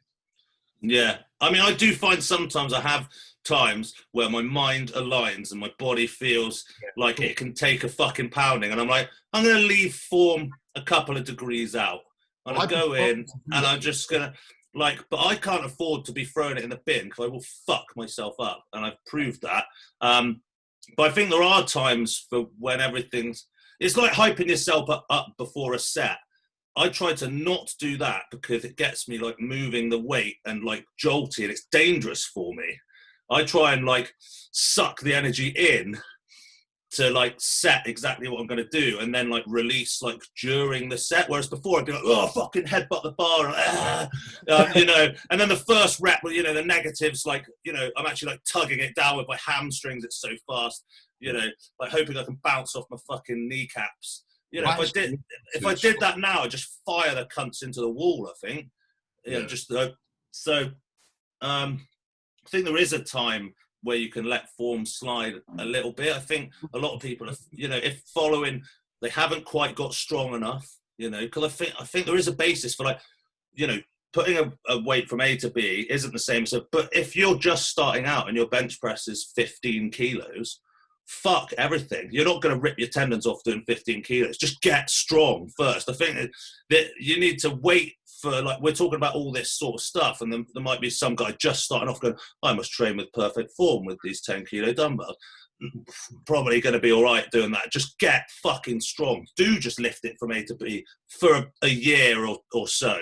Yeah. I mean, I do find sometimes I have times where my mind aligns and my body feels like it can take a fucking pounding. And I'm like, I'm going to leave form a couple of degrees out. I'm going to go in and I'm just going to, like, but I can't afford to be throwing it in the bin because I will fuck myself up. And I've proved that. But I think there are times for when everything's, it's like hyping yourself up before a set. I try to not do that because it gets me like moving the weight and like jolty, and it's dangerous for me. I try and like suck the energy in to like set exactly what I'm going to do and then like release like during the set. Whereas before I'd be like, oh, fucking headbutt the bar, you know, and then the first rep, you know, the negatives, like, you know, I'm actually like tugging it down with my hamstrings. It's so fast, you know, like hoping I can bounce off my fucking kneecaps. You know, if I did that now, I'd just fire the cunts into the wall, I think. Yeah. Just I think there is a time where you can let form slide a little bit. I think a lot of people, you know, if following, they haven't quite got strong enough, you know, because I think there is a basis for like, you know, putting a weight from A to B isn't the same. So, but if you're just starting out and your bench press is 15 kilos, fuck everything. You're not going to rip your tendons off doing 15 kilos. Just get strong first. I think that you need to wait for, like, we're talking about all this sort of stuff, and then there might be some guy just starting off going, I must train with perfect form with these 10 kilo dumbbells. Probably going to be all right doing that. Just get fucking strong. Do just lift it from A to B for a year or so.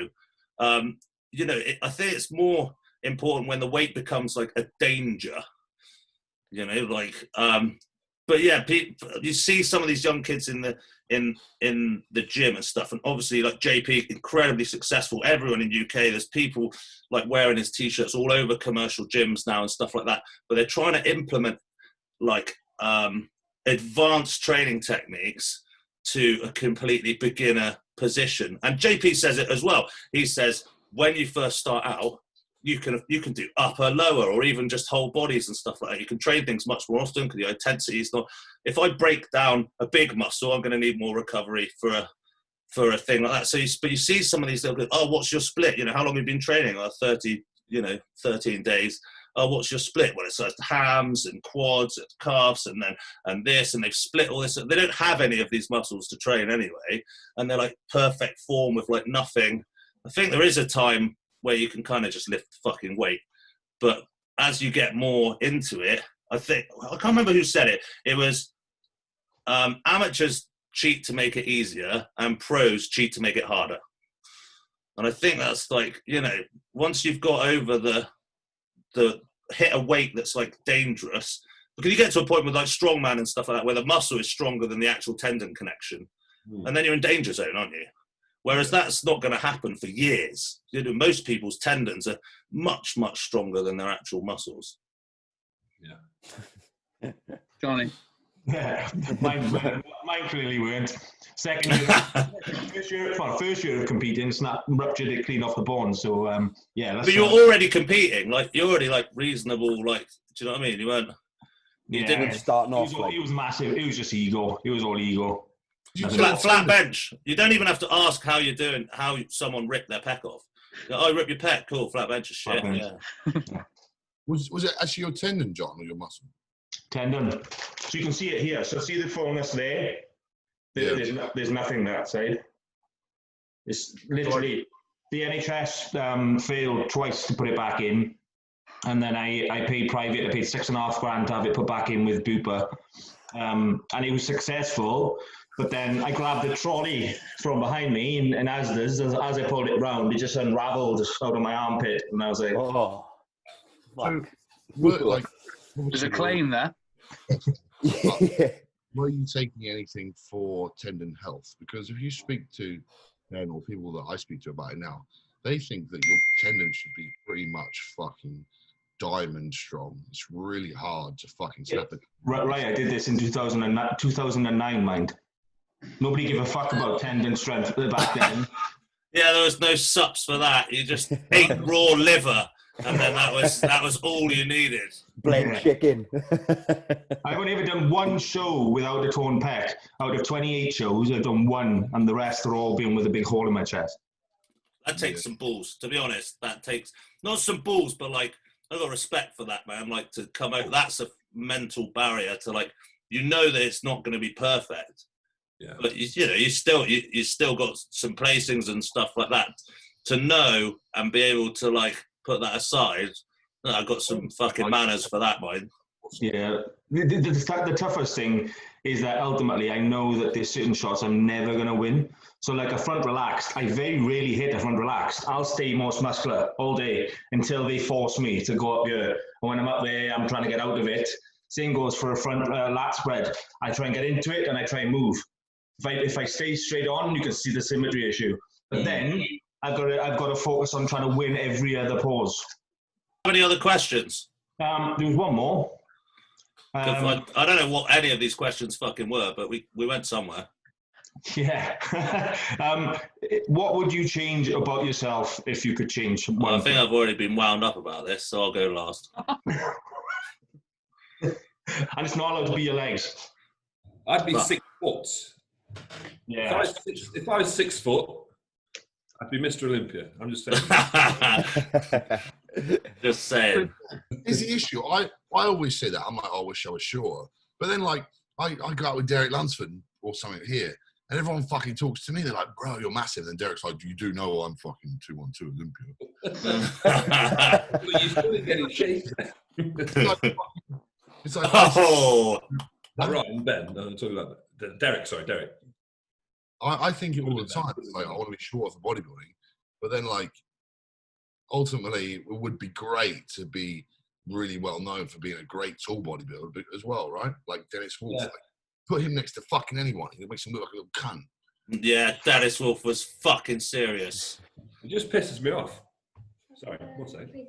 You know, I think it's more important when the weight becomes like a danger, you know, like, but yeah, you see some of these young kids in the gym and stuff, and obviously like JP, incredibly successful. Everyone in UK, there's people like wearing his t-shirts all over commercial gyms now and stuff like that. But they're trying to implement like advanced training techniques to a completely beginner position. And JP says it as well. He says when you first start out, you can do upper, lower, or even just whole bodies and stuff like that. You can train things much more often because the intensity is not. If I break down a big muscle, I'm going to need more recovery for a thing like that. So, but you see some of these little, oh, what's your split? You know, how long have you been training? 13 days. Oh, what's your split? Well, it's like hams and quads and calves and this, and they've split all this. They don't have any of these muscles to train anyway, and they're like perfect form with like nothing. I think there is a time where you can kind of just lift fucking weight. But as you get more into it, I can't remember who said it. It was amateurs cheat to make it easier and pros cheat to make it harder. And I think that's like, you know, once you've got over the hit a weight that's like dangerous, because you get to a point with like strongman and stuff like that, where the muscle is stronger than the actual tendon connection. And then you're in danger zone, aren't you? Whereas that's not going to happen for years. You know, most people's tendons are much, much stronger than their actual muscles. Yeah. Johnny. Yeah, mine clearly weren't. First year of competing, ruptured it clean off the bone. So yeah. But you're already competing, like you're already like reasonable, like, do you know what I mean? You weren't. You didn't starting off. He was massive. It was just ego. It was all ego. Flat bench. You don't even have to ask how you're doing, how someone ripped their pec off. Oh, rip your pec. Cool. Flat bench is shit. Yeah. Was it actually your tendon, John, or your muscle? Tendon. So you can see it here. So see the fullness there? There's nothing that side. It's literally the NHS failed twice to put it back in. And then I paid private. I paid $6,500 to have it put back in with Bupa. And it was successful. But then I grabbed the trolley from behind me, and as I pulled it round, it just unraveled out of my armpit, and I was like, "Oh, fuck!" Like, there's a claim there. were you taking anything for tendon health? Because if you speak to or people that I speak to about it now, they think that your tendons should be pretty much fucking diamond strong. It's really hard to fucking snap it. Right, I did this in 2009, mind. Nobody gave a fuck about tendon strength back then. Yeah, there was no sups for that. You just ate raw liver, and then that was all you needed. Blend chicken. I've only ever done one show without a torn pec. Out of 28 shows, I've done one, and the rest are all been with a big hole in my chest. That takes some balls, to be honest. That takes not some balls, but like I've got respect for that, man. Like to come out, that's a mental barrier to like that it's not going to be perfect. Yeah. But you still got some placings and stuff like that to know and be able to like put that aside. I've got some fucking manners for that, mind. Yeah. The toughest thing is that ultimately I know that there's certain shots I'm never going to win. So like a front relaxed, I very rarely hit a front relaxed. I'll stay most muscular all day until they force me to go up here. And when I'm up there, I'm trying to get out of it. Same goes for a front lat spread. I try and get into it and I try and move. If I stay straight on, you can see the symmetry issue. But then I've got to focus on trying to win every other pause. How many other questions? There was one more. I don't know what any of these questions fucking were, but we went somewhere. Yeah. What would you change about yourself if you could change one I think thing? I've already been wound up about this, so I'll go last. And it's not allowed to be your legs. I'd be 6 foot. Yeah. If I was 6 foot, I'd be Mr. Olympia. I'm just saying. Just saying. Here's the issue. I always say that. I'm like, I wish I was shorter. But then, like, I go out with Derek Lunsford or something here, and everyone fucking talks to me. They're like, bro, you're massive. And Derek's like, you do know I'm fucking 212 Olympia. But you still get in shape. It's like Oh. Right, and Ben, I'm talking about Derek. Sorry, Derek. I think it all the time. It's like, I want to be shorter for bodybuilding. But then, like, ultimately, it would be great to be really well known for being a great tall bodybuilder as well, right? Like Dennis Wolf. Yeah. Like, put him next to fucking anyone. It makes him look like a little cunt. Yeah, Dennis Wolf was fucking serious. It just pisses me off. Sorry, one second.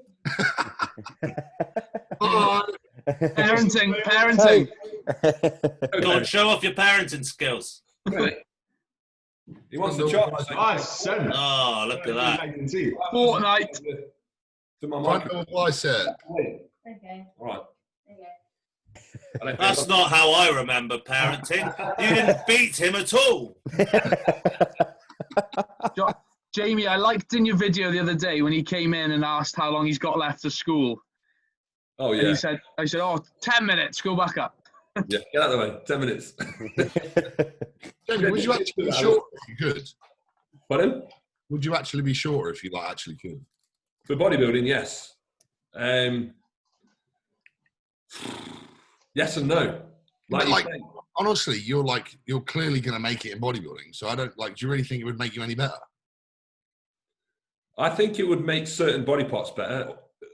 Parenting. Go on, show off your parenting skills. Really? He wants the chops. Son. Oh, look at that. I can see. Fortnite. To my Front mic. of my set. Okay. All right. Okay. That's not how I remember parenting. You didn't beat him at all. Jamie, I liked in your video the other day when he came in and asked how long he's got left of school. Oh, And yeah. I said, 10 minutes, go back up. Yeah, get out of the way. 10 minutes. Jamie, would you actually be shorter if you could? Pardon? Would you actually be shorter if you like actually could? For bodybuilding, yes. Yes and no. Like honestly, you're clearly going to make it in bodybuilding. So do you really think it would make you any better? I think it would make certain body parts better.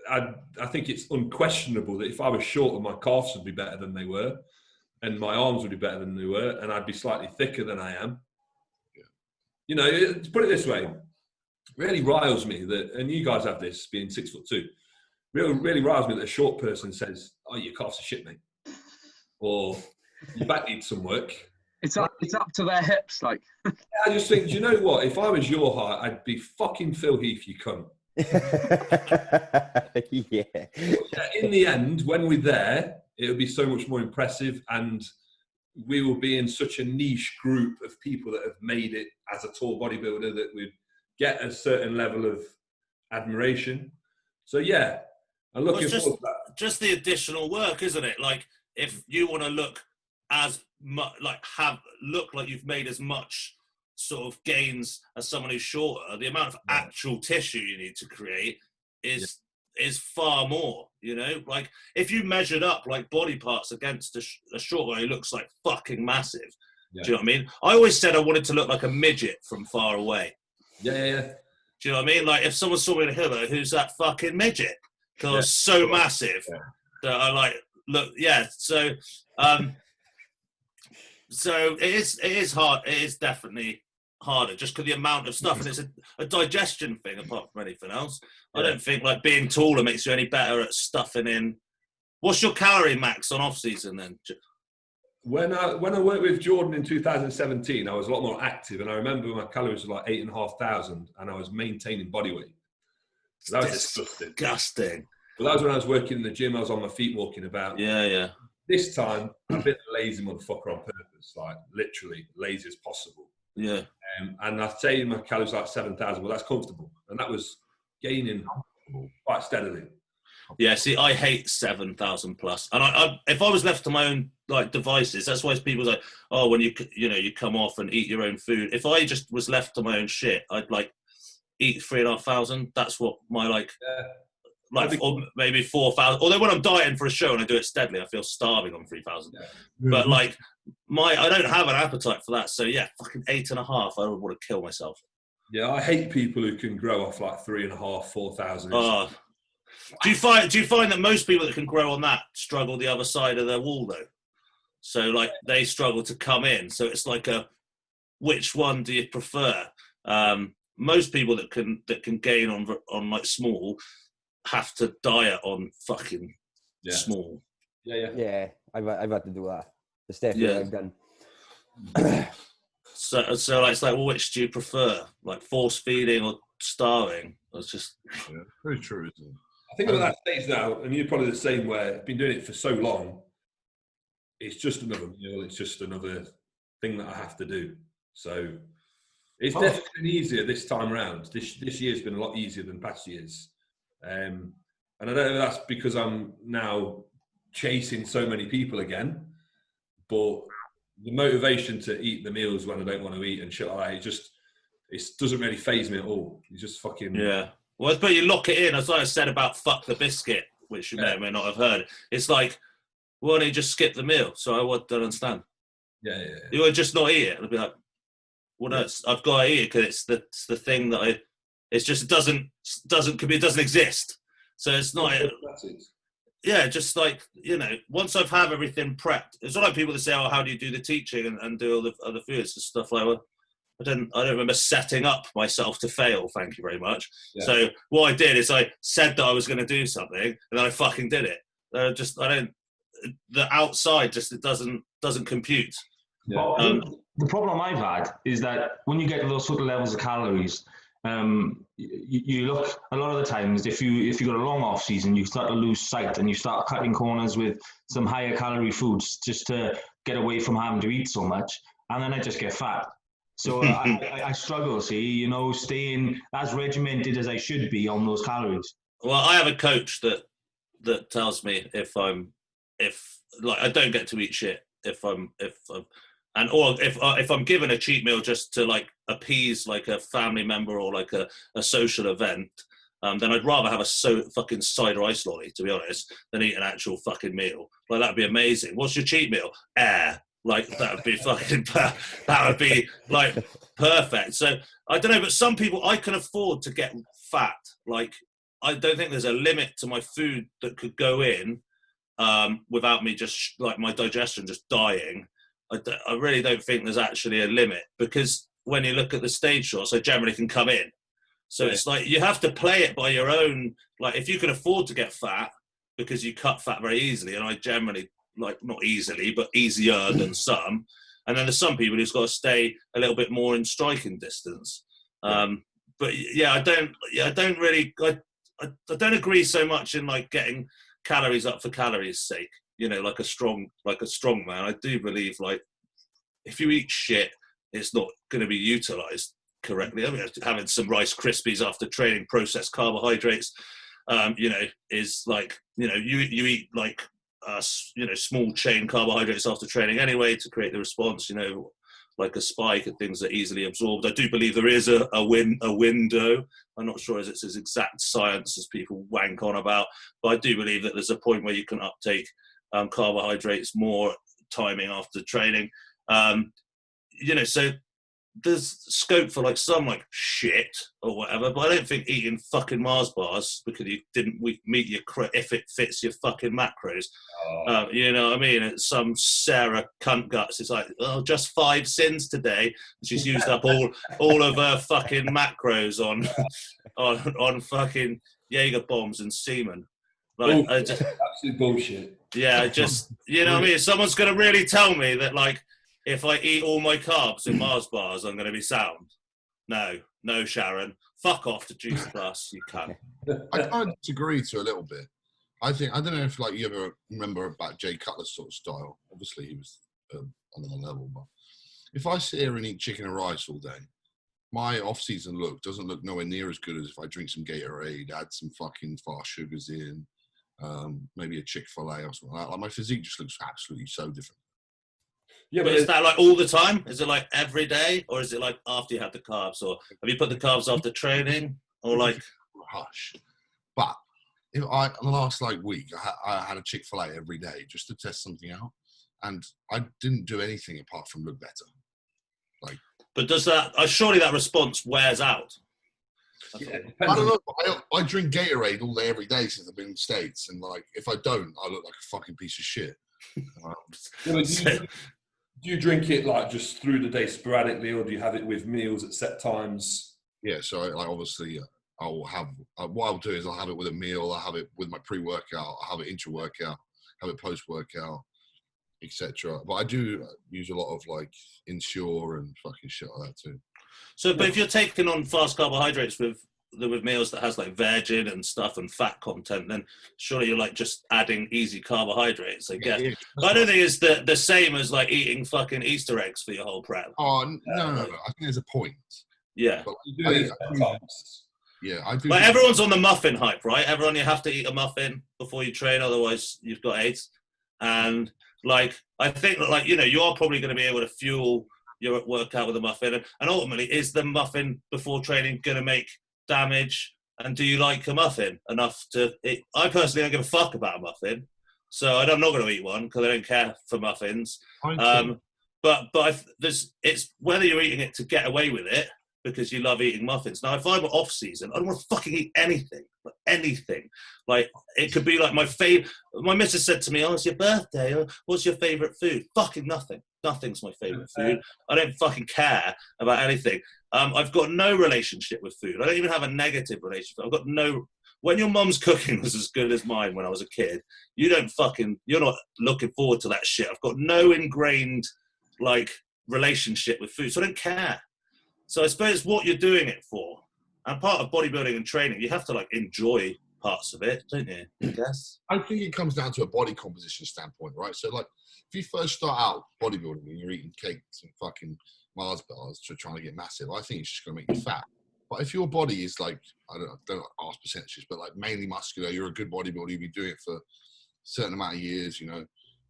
I think it's unquestionable that if I was shorter, my calves would be better than they were, and my arms would be better than they were, and I'd be slightly thicker than I am. Yeah. You know, to put it this way, really riles me that, and you guys have this, being 6'2", really riles me that a short person says, "Oh, your calves are shit, mate," or "Your back needs some work." It's up to their hips, like. I just think, do you know what? If I was your height, I'd be fucking Phil Heath, you cunt. Yeah. In the end, when we're there, it'll be so much more impressive, and we will be in such a niche group of people that have made it as a tall bodybuilder that would get a certain level of admiration. So yeah, I'm looking forward to that. Just the additional work, isn't it? Like if you want to look as much, look like you've made as much sort of gains as someone who's shorter, the amount of actual tissue you need to create is far more, you know? Like if you measured up like body parts against a short guy who looks like fucking massive, do you know what I mean? I always said I wanted to look like a midget from far away. Yeah. Do you know what I mean? Like if someone saw me in a hill, who's that fucking midget? Because I was so massive that I like, look, yeah. So So it is hard. It is definitely harder just because the amount of stuff, and it's a digestion thing apart from anything else. I don't think like being taller makes you any better at stuffing in. What's your calorie max on off season then? When I worked with Jordan in 2017, I was a lot more active, and I remember my calories were like 8,500, and I was maintaining body weight. So that was disgusting. But that was when I was working in the gym. I was on my feet walking about. Yeah. This time, I've been a lazy motherfucker on purpose, like literally lazy as possible. Yeah. And I'd say my calories like 7,000, but that's comfortable, and that was gaining quite steadily. Yeah, see, I hate 7,000 plus, and I if I was left to my own like devices, that's why people say, oh, when you come off and eat your own food. If I just was left to my own shit, I'd like eat 3,500. That's what my or maybe 4,000. Although when I'm dieting for a show and I do it steadily, I feel starving on 3,000. Yeah. But like I don't have an appetite for that. So yeah, fucking 8.5. I would want to kill myself. Yeah, I hate people who can grow off like 3.5, 4,000. Oh. Do you find that most people that can grow on that struggle the other side of their wall though? So like they struggle to come in. So it's like which one do you prefer? Most people that can gain on like small have to diet on fucking small. Yeah. I've had to do that. It's definitely what I've done. So like, it's like, well, which do you prefer? Like force feeding or starving? It's just very true, isn't it? I think I'm at that stage now, and you're probably the same, where I've been doing it for so long, it's just another meal, it's just another thing that I have to do. So it's definitely been easier this time around. This year's been a lot easier than past years. And I don't know if that's because I'm now chasing so many people again, but the motivation to eat the meals when I don't want to eat and shit like that, it doesn't really faze me at all. You just fucking... Yeah. Well, but you lock it in. As I said about fuck the biscuit, which you may or may not have heard. It's like, why don't you just skip the meal? So I don't understand. Yeah. You would just not eat it. I'd be like, well, no, I've got to eat it because it's the thing that it doesn't exist. So it's not... Yeah, just like, once I've have everything prepped, it's not like people that say, oh, how do you do the teaching and do all the other foods and stuff like that. I don't remember setting up myself to fail, thank you very much. Yeah. So what I did is I said that I was going to do something and then I fucking did it. The outside just, it doesn't compute. Yeah. The problem I've had is that when you get to those sort of levels of calories, you look a lot of the times, if you got a long off season, you start to lose sight and you start cutting corners with some higher calorie foods just to get away from having to eat so much. And then I just get fat. So I struggle, staying as regimented as I should be on those calories. Well, I have a coach that tells me if I don't get to eat shit if I'm given a cheat meal just to like appease like a family member or like a social event, then I'd rather have a fucking cider ice lolly, to be honest, than eat an actual fucking meal. Like that'd be amazing. What's your cheat meal? Air. Like that would be fucking, that would be like perfect. So I don't know, but some people, I can afford to get fat. Like I don't think there's a limit to my food that could go in without me just like my digestion just dying. I really don't think there's actually a limit, because when you look at the stage shots, I generally can come in. So it's like you have to play it by your own. Like if you can afford to get fat because you cut fat very easily, and I generally, like not easily, but easier than some. And then there's some people who's got to stay a little bit more in striking distance. But yeah, I don't agree so much in like getting calories up for calories' sake. Like a strong man. I do believe like if you eat shit, it's not going to be utilized correctly. I mean, having some Rice Krispies after training, processed carbohydrates, is like, you eat like, small chain carbohydrates after training anyway to create the response, like a spike and things that are easily absorbed. I do believe there is a window. I'm not sure it's as exact science as people wank on about, but I do believe that there's a point where you can uptake carbohydrates more timing after training. So there's scope for like some like shit or whatever, but I don't think eating fucking Mars bars because you didn't meet your if it fits your fucking macros. You know what I mean? It's some Sarah cunt guts. It's like, oh, just 5 sins today. She's used up all of her fucking macros on fucking Jaeger bombs and semen. Like, I just absolute bullshit. Yeah, just you know what I mean. Someone's gonna really tell me that like, if I eat all my carbs in Mars bars, I'm going to be sound. No, Sharon. Fuck off to Juice Plus, you cunt. I kind of disagree to a little bit. I don't know if like you ever remember about Jay Cutler's sort of style. Obviously, he was on another level. But if I sit here and eat chicken and rice all day, my off-season look doesn't look nowhere near as good as if I drink some Gatorade, add some fucking fast sugars in, maybe a Chick-fil-A or something like that. Like, my physique just looks absolutely so different. Yeah, but is that like all the time? Is it like every day, or is it like after you have the carbs, or have you put the carbs after training, or like? Hush. But if the last like week, I had a Chick-fil-A every day just to test something out, and I didn't do anything apart from look better. Like, but does that? Surely that response wears out. Yeah, I don't know. I drink Gatorade all day every day since I've been in the States, and like if I don't, I look like a fucking piece of shit. Do you drink it like just through the day sporadically, or do you have it with meals at set times? Yeah, so like obviously I'll have what I'll do is I'll have it with a meal, I'll have it with my pre-workout, I'll have it intra-workout, have it post-workout, etc. But I do use a lot of like Ensure and fucking shit like that too. So, but if you're taking on fast carbohydrates with meals that has like veg in and stuff and fat content, then surely you're like just adding easy carbohydrates, I guess. Yeah, but I don't think it's the same as like eating fucking Easter eggs for your whole prep. Oh, no. I think there's a point. Yeah. But I do. But everyone's on the muffin hype, right? Everyone, you have to eat a muffin before you train, otherwise you've got AIDS. And like, I think that like, you know, you are probably going to be able to fuel your workout with a muffin. And ultimately, is the muffin before training going to make damage? And do you like a muffin enough to eat? I personally don't give a fuck about a muffin, so I'm not going to eat one because I don't care for muffins. But it's whether you're eating it to get away with it because you love eating muffins. Now, if I'm off season, I don't want to fucking eat anything. Like it could be like my missus said to me, "Oh, it's your birthday. What's your favorite food?" Fucking nothing. Nothing's my favorite food. I don't fucking care about anything. I've got no relationship with food. I don't even have a negative relationship. I've got no. When your mum's cooking was as good as mine when I was a kid, you're not looking forward to that shit. I've got no ingrained like relationship with food, so I don't care. So I suppose what you're doing it for, and part of bodybuilding and training, you have to like enjoy parts of it, don't you? I guess. I think it comes down to a body composition standpoint, right? So like, if you first start out bodybuilding and you're eating cakes and fucking Mars bars to trying to get massive, I think it's just going to make you fat. But if your body is like, I don't ask percentages, but like mainly muscular, you're a good bodybuilder, you've been doing it for a certain amount of years, you know,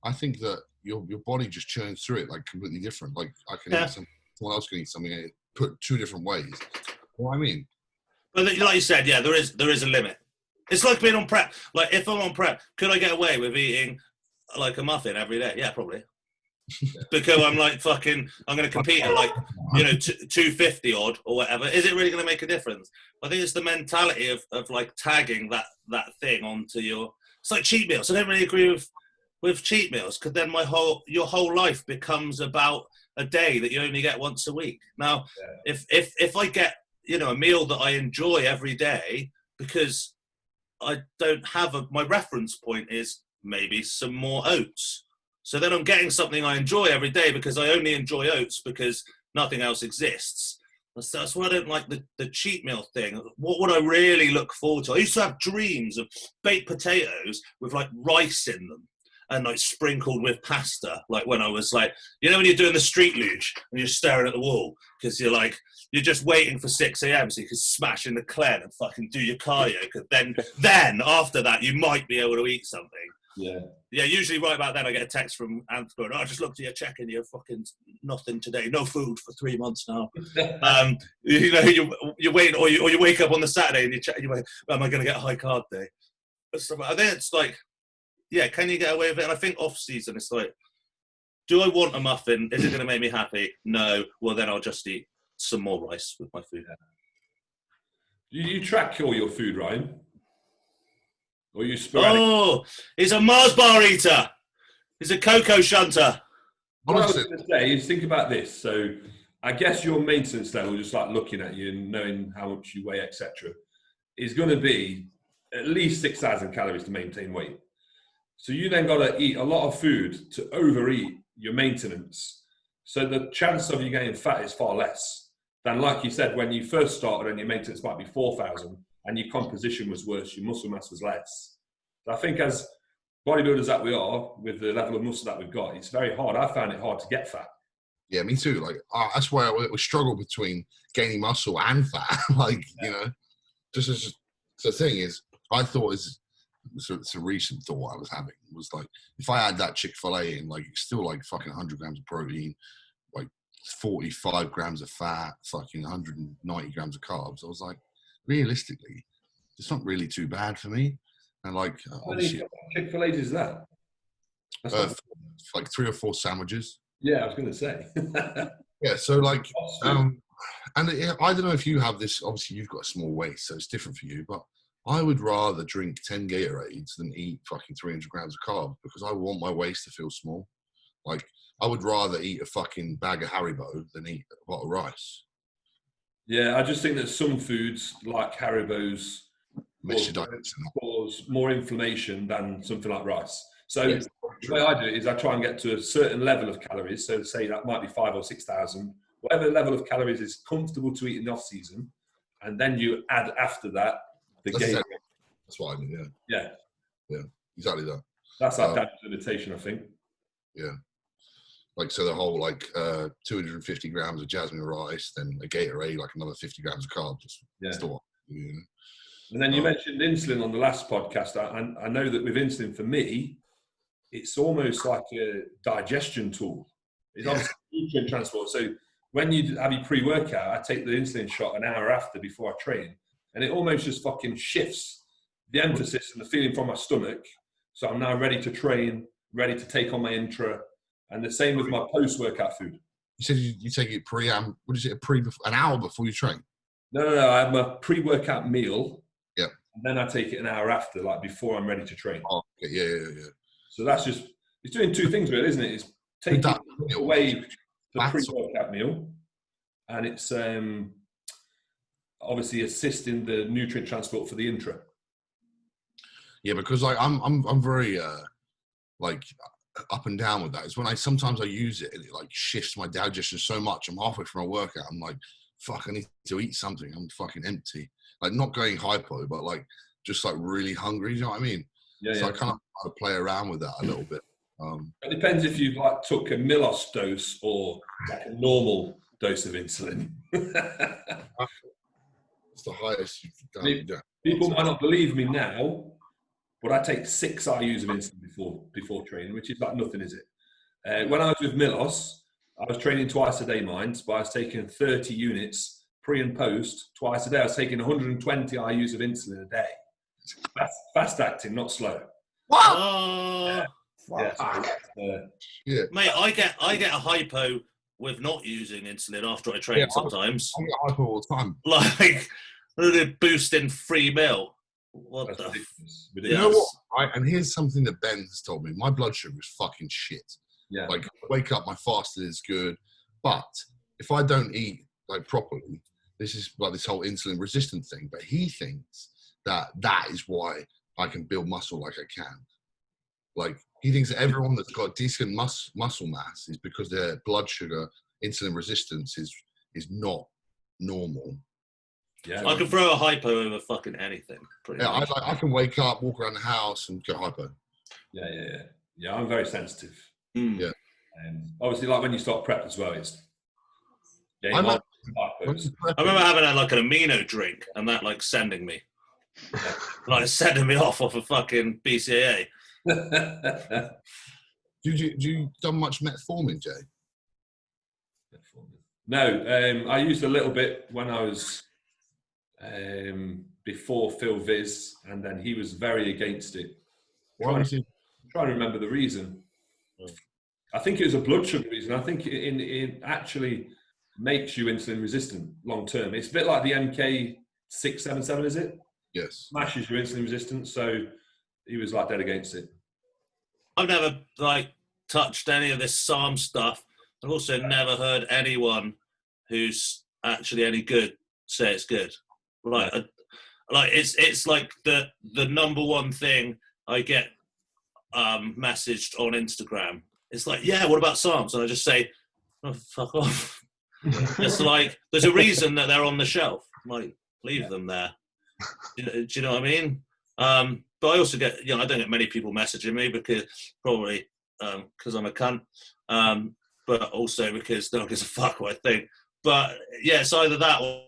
I think that your body just churns through it like completely different. Like I can eat something, someone else can eat something and put 2 different ways. You know what I mean? But like you said, yeah, there is a limit. It's like being on prep. Like if I'm on prep, could I get away with eating like a muffin every day? Yeah, probably. Because I'm like fucking, I'm going to compete at like, you know, 250 odd or whatever. Is it really going to make a difference? I think it's the mentality of like tagging that thing onto it's like cheat meals. I don't really agree with cheat meals because then your whole life becomes about a day that you only get once a week. Now, if I get, you know, a meal that I enjoy every day because I don't have my reference point is maybe some more oats. So then I'm getting something I enjoy every day because I only enjoy oats because nothing else exists. That's why I don't like the cheat meal thing. What would I really look forward to? I used to have dreams of baked potatoes with like rice in them and like sprinkled with pasta. Like when I was like, you know, when you're doing the street luge and you're staring at the wall because you're just waiting for 6 a.m. so you can smash in the clen and fucking do your cardio. Because then after that, you might be able to eat something. Yeah, usually right about then I get a text from Anth going, I just looked at your check-in, you're fucking nothing today, no food for 3 months now. You know, you're waiting, or you wake up on the Saturday and you're like, am I going to get a high carb day? So I think it's like, yeah, can you get away with it? And I think off-season, it's like, do I want a muffin? Is it going to make me happy? No. Well, then I'll just eat some more rice with my food. You track all your food, Ryan? Or you sporadic? Oh, he's a Mars bar eater. He's a cocoa shunter. What I was going to say is think about this. So I guess your maintenance level, just like looking at you and knowing how much you weigh, etc., is going to be at least 6,000 calories to maintain weight. So you then got to eat a lot of food to overeat your maintenance. So the chance of you getting fat is far less than, like you said, when you first started and your maintenance might be 4,000 and your composition was worse, your muscle mass was less. So I think as bodybuilders that we are, with the level of muscle that we've got, it's very hard. I found it hard to get fat. Yeah, me too. Like that's why we struggle between gaining muscle and fat. Like, you know, just as the thing is, I thought it's a recent thought I was having was like, if I add that Chick-fil-A in, like, it's still like fucking 100 grams of protein, like 45 grams of fat, fucking 190 grams of carbs. I was like, realistically, it's not really too bad for me. And like, obviously, Chick-fil-A is that? Like 3 or 4 sandwiches. Yeah, I was going to say. Yeah, so like, and I don't know if you have this. Obviously, you've got a small waist, so it's different for you. But I would rather drink 10 Gatorades than eat fucking 300 grams of carbs because I want my waist to feel small. Like, I would rather eat a fucking bag of Haribo than eat a pot of rice. Yeah, I just think that some foods like Haribo's cause more inflammation than something like rice. So the way I do it is I try and get to a certain level of calories. So say that might be 5,000 or 6,000, whatever level of calories is comfortable to eat in the off season, and then you add after that the Gatorade. That's what I mean. Yeah. Yeah. Exactly that. That's like Dan's limitation, I think. Yeah. Like, so the whole, like, 250 grams of jasmine rice, then a Gatorade, like another 50 grams of carbs. Yeah. Still, you know? And then you mentioned insulin on the last podcast. I know that with insulin, for me, it's almost like a digestion tool. It's obviously nutrient transport. So when you have your pre-workout, I take the insulin shot an hour after before I train, and it almost just fucking shifts the emphasis and the feeling from my stomach. So I'm now ready to train, ready to take on my intra, and the same with my post-workout food. You said you take it an hour before you train? No. I have my pre-workout meal. Yep. And then I take it an hour after, like before I'm ready to train. Oh, okay. Yeah. So that's just, it's doing two things really, isn't it? It's taking away the pre-workout meal, and it's obviously assisting the nutrient transport for the intra. Yeah, because like I'm very like up and down with that. It's when sometimes I use it and it like shifts my digestion so much. I'm halfway through my workout. I'm like, fuck, I need to eat something. I'm fucking empty. Like, not going hypo, but like just like really hungry. You know what I mean? Yeah. So I kind of try to play around with that a little bit. It depends if you've like took a Milos dose or like a normal dose of insulin. It's the highest you've done. People might not believe me now, but I take 6 IUs of insulin before training, which is like nothing, is it? When I was with Milos, I was training twice a day, mind, but I was taking 30 units pre and post twice a day. I was taking 120 IUs of insulin a day. Fast acting, not slow. What? Yeah. Mate, I get a hypo with not using insulin after I train sometimes. I get hypo all the time. Like, really boosting 3 mil. What That's the? ridiculous. You know what? And here's something that Ben has told me. My blood sugar is fucking shit. Yeah. Like, I wake up, my fasting is good. But if I don't eat like properly, this is like this whole insulin resistant thing. But he thinks that is why I can build muscle like I can. Like, he thinks that everyone that's got decent muscle mass is because their blood sugar insulin resistance is not normal. Yeah, I can throw a hypo over fucking anything. I can wake up, walk around the house, and go hypo. Yeah, I'm very sensitive. Yeah. Obviously, like when you start prep as well, it's. I remember having like an amino drink, and that like sending me, like sending me off a fucking BCAA. Do you done much metformin, Jay? No, I used a little bit when I was before Phil Viz, and then he was very against it. Trying to remember the reason. I think it was a blood sugar reason. I think in actually makes you insulin resistant long term. It's a bit like the MK677, is it? Yes. Smashes your insulin resistance. So he was like dead against it. I've never like touched any of this SARM stuff. I've also never heard anyone who's actually any good say it's good. Like, it's like the number one thing I get messaged on Instagram. It's like, yeah, what about SARMs? And I just say, oh, fuck off. It's like, there's a reason that they're on the shelf. Like, leave them there. Do you know what I mean? But I also get, I don't get many people messaging me because probably because I'm a cunt, but also because no one gives a fuck what I think. But yeah, it's either that or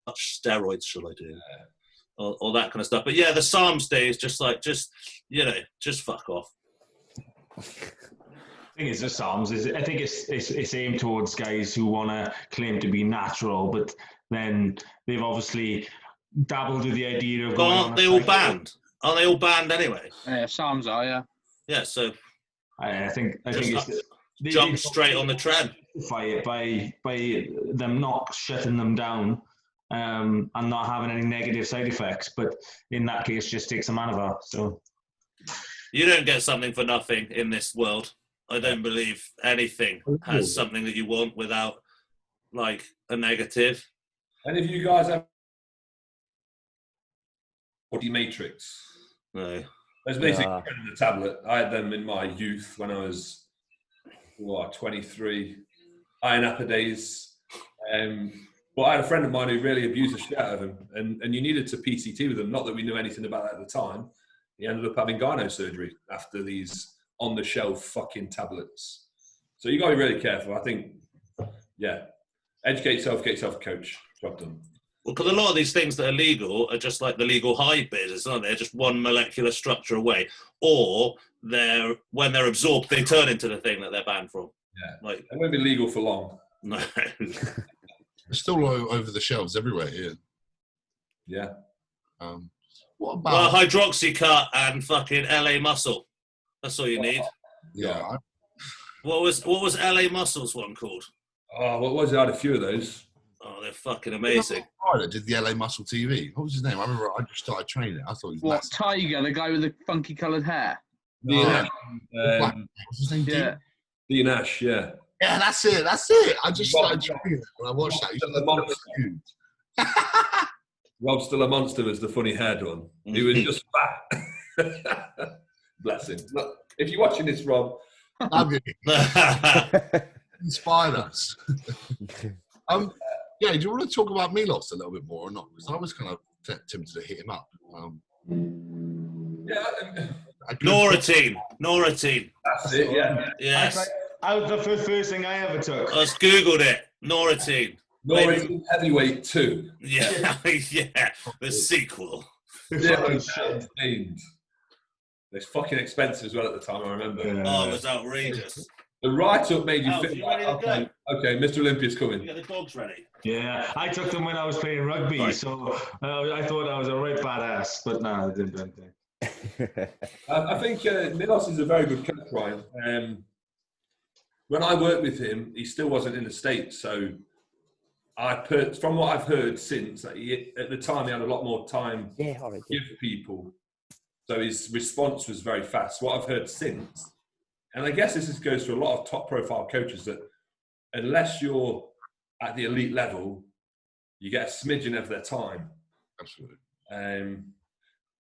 how much steroids should I do, or that kind of stuff. But yeah, the SARMs day is just fuck off. The thing is, the SARMs is, I think it's aimed towards guys who want to claim to be natural, but then they've obviously dabbled with the idea of. But aren't they all banned? Aren't they all banned anyway? Yeah, SARMs are, yeah. Yeah, so I think it's jump straight on the trend. By them not shutting them down and not having any negative side effects, but in that case, just take some Anavar. So you don't get something for nothing in this world. I don't believe anything has something that you want without like a negative. And if you guys have body matrix, no, there's basically the tablet. I had them in my youth when I was 23, iron apple days. But I had a friend of mine who really abused the shit out of him, and you needed to PCT with him. Not that we knew anything about that at the time. He ended up having gyno surgery after these on-the-shelf fucking tablets. So you got to be really careful. I think, educate yourself, get yourself a coach. Job done. Well, because a lot of these things that are legal are just like the legal hide business, aren't they? They're just one molecular structure away. Or when they're absorbed, they turn into the thing that they're banned from. Yeah, like it won't be legal for long. No. It's still over the shelves everywhere here. Yeah. What about Hydroxycut and fucking LA Muscle? That's all you need. Yeah. What was LA Muscle's one called? Oh, what was it? I had a few of those. Oh, they're fucking amazing. I did the LA Muscle TV. What was his name? I remember I just started training. I thought he was massive. Tiger, the guy with the funky coloured hair? What's his name? Yeah. Dean Ash, yeah. Yeah, that's it. I just started training when I watched that. He's still a monster. Rob's still a monster was the funny haired one. He was just fat. Bless him. Look, if you're watching this, Rob, inspired us. Yeah, do you want to talk about Milos a little bit more or not? Because I was kind of tempted to hit him up. Noratine. That's it, yeah. Yes. The first thing I ever took. I just Googled it. Noratine. Noratine Heavyweight 2. Yeah, yeah. The sequel. It's fucking expensive as well at the time, I remember. Oh, it was outrageous. The write-up made you feel like, okay, Mr. Olympia's coming. You got the dogs ready? Yeah, I took them when I was playing rugby, so I thought I was a right badass, but no, I didn't. I think Milos is a very good coach, Ryan. When I worked with him, he still wasn't in the States, so from what I've heard since, at the time he had a lot more time to give people, so his response was very fast. What I've heard since, and I guess this goes for a lot of top-profile coaches, that unless you're at the elite level, you get a smidgen of their time. Absolutely.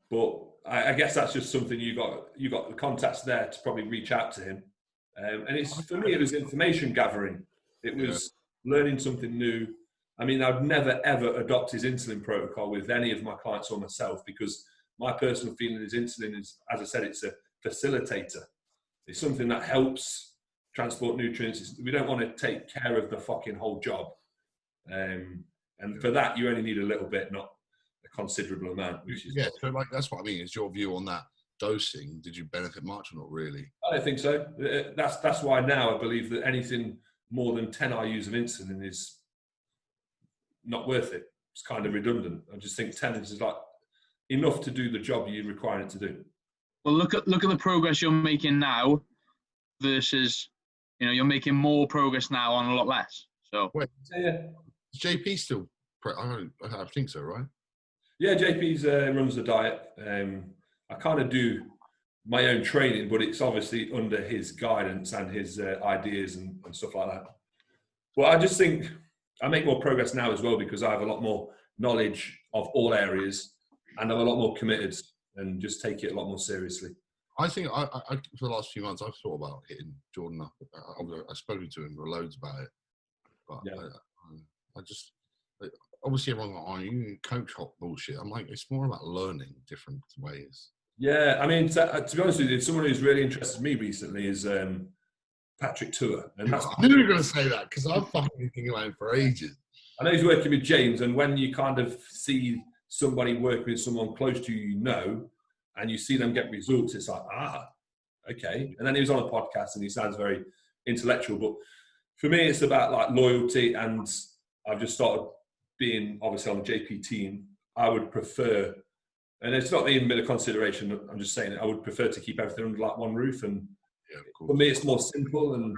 But I guess that's just something you got the contacts there to probably reach out to him. And for me, it was information gathering. It was learning something new. I mean, I'd never, ever adopt his insulin protocol with any of my clients or myself, because my personal feeling is insulin is, as I said, it's a facilitator. It's something that helps transport nutrients. We don't want to take care of the fucking whole job. And for that, you only need a little bit, not a considerable amount. So like that's what I mean. Is your view on that dosing? Did you benefit much or not really? I don't think so. That's why now I believe that anything more than 10 IUs of insulin is not worth it. It's kind of redundant. I just think 10 is like enough to do the job you require it to do. Well, look at the progress you're making now versus you're making more progress now on a lot less. So Wait, Yeah. is JP still? I think so, right? Yeah, JP's runs the diet. I kind of do my own training, but it's obviously under his guidance and his ideas and stuff like that. Well, I just think I make more progress now as well because I have a lot more knowledge of all areas and I'm a lot more committed and just take it a lot more seriously. I think I for the last few months I've thought about hitting Jordan up. I've spoken to him loads about it, but Yeah. I just obviously everyone like, you coach hop bullshit. I'm like, it's more about learning different ways. Yeah, I mean, to be honest with you, someone who's really interested me recently is Patrick Tour. And I knew you were going to say that because I've fucking been thinking about him for ages. I know he's working with James, and when you kind of see somebody work with someone close to you, and you see them get results, it's like, okay. And then he was on a podcast and he sounds very intellectual, but for me, it's about like loyalty, and I've just started being obviously on the JP team. I would prefer, and it's not even been a consideration, I'm just saying it, I would prefer to keep everything under like one roof, and for me, it's more simple. And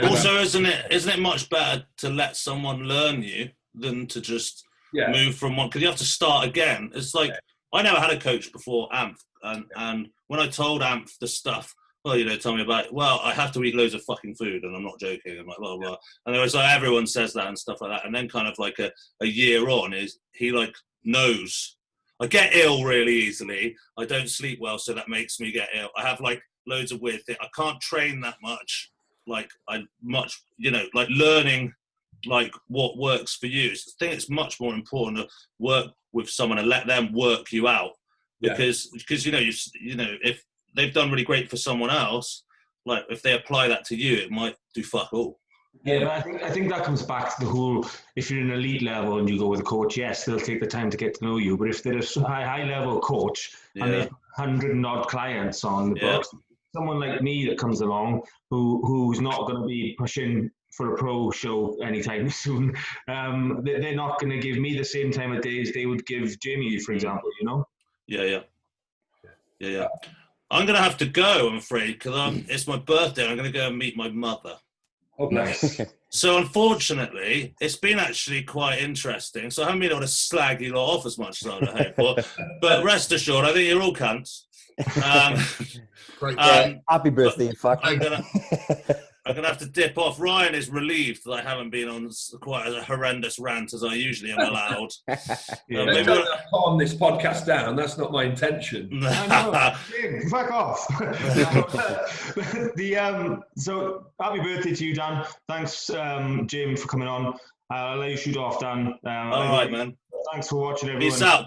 also, isn't it much better to let someone learn you than to just move from one? Because you have to start again. It's like I never had a coach before Amph, and when I told Amph the stuff, well, tell me about it. Well, I have to eat loads of fucking food, and I'm not joking. I'm like, blah, blah. And there was like, everyone says that and stuff like that. And then kind of like a year on he like knows. I get ill really easily. I don't sleep well, so that makes me get ill. I have like loads of weird things. I can't train that much. Like like learning like what works for you. I think it's much more important to work with someone and let them work you out because if they've done really great for someone else, like if they apply that to you, it might do fuck all. Yeah, but I think that comes back to the whole, if you're an elite level and you go with a coach, yes, they'll take the time to get to know you. But if they're a high level coach and they've 100 and odd clients on the books, someone like me that comes along who's not going to be pushing for a pro show anytime soon, they're not going to give me the same time of day as they would give Jamie, for example, Yeah. I'm going to have to go, I'm afraid, because it's my birthday. I'm going to go and meet my mother. Oh, nice. So unfortunately, it's been actually quite interesting. So I haven't been able to slag you lot off as much as I would hope for. But rest assured, I think you're all cunts. Great. Happy birthday, in fact. I'm gonna have to dip off. Ryan is relieved that I haven't been on quite a horrendous rant as I usually am allowed. Maybe I'll calm this podcast down. That's not my intention. Fuck off. So happy birthday to you, Dan. Thanks, Jim, for coming on. I'll let you shoot off, Dan. All right, man. Thanks for watching, everyone. Peace out.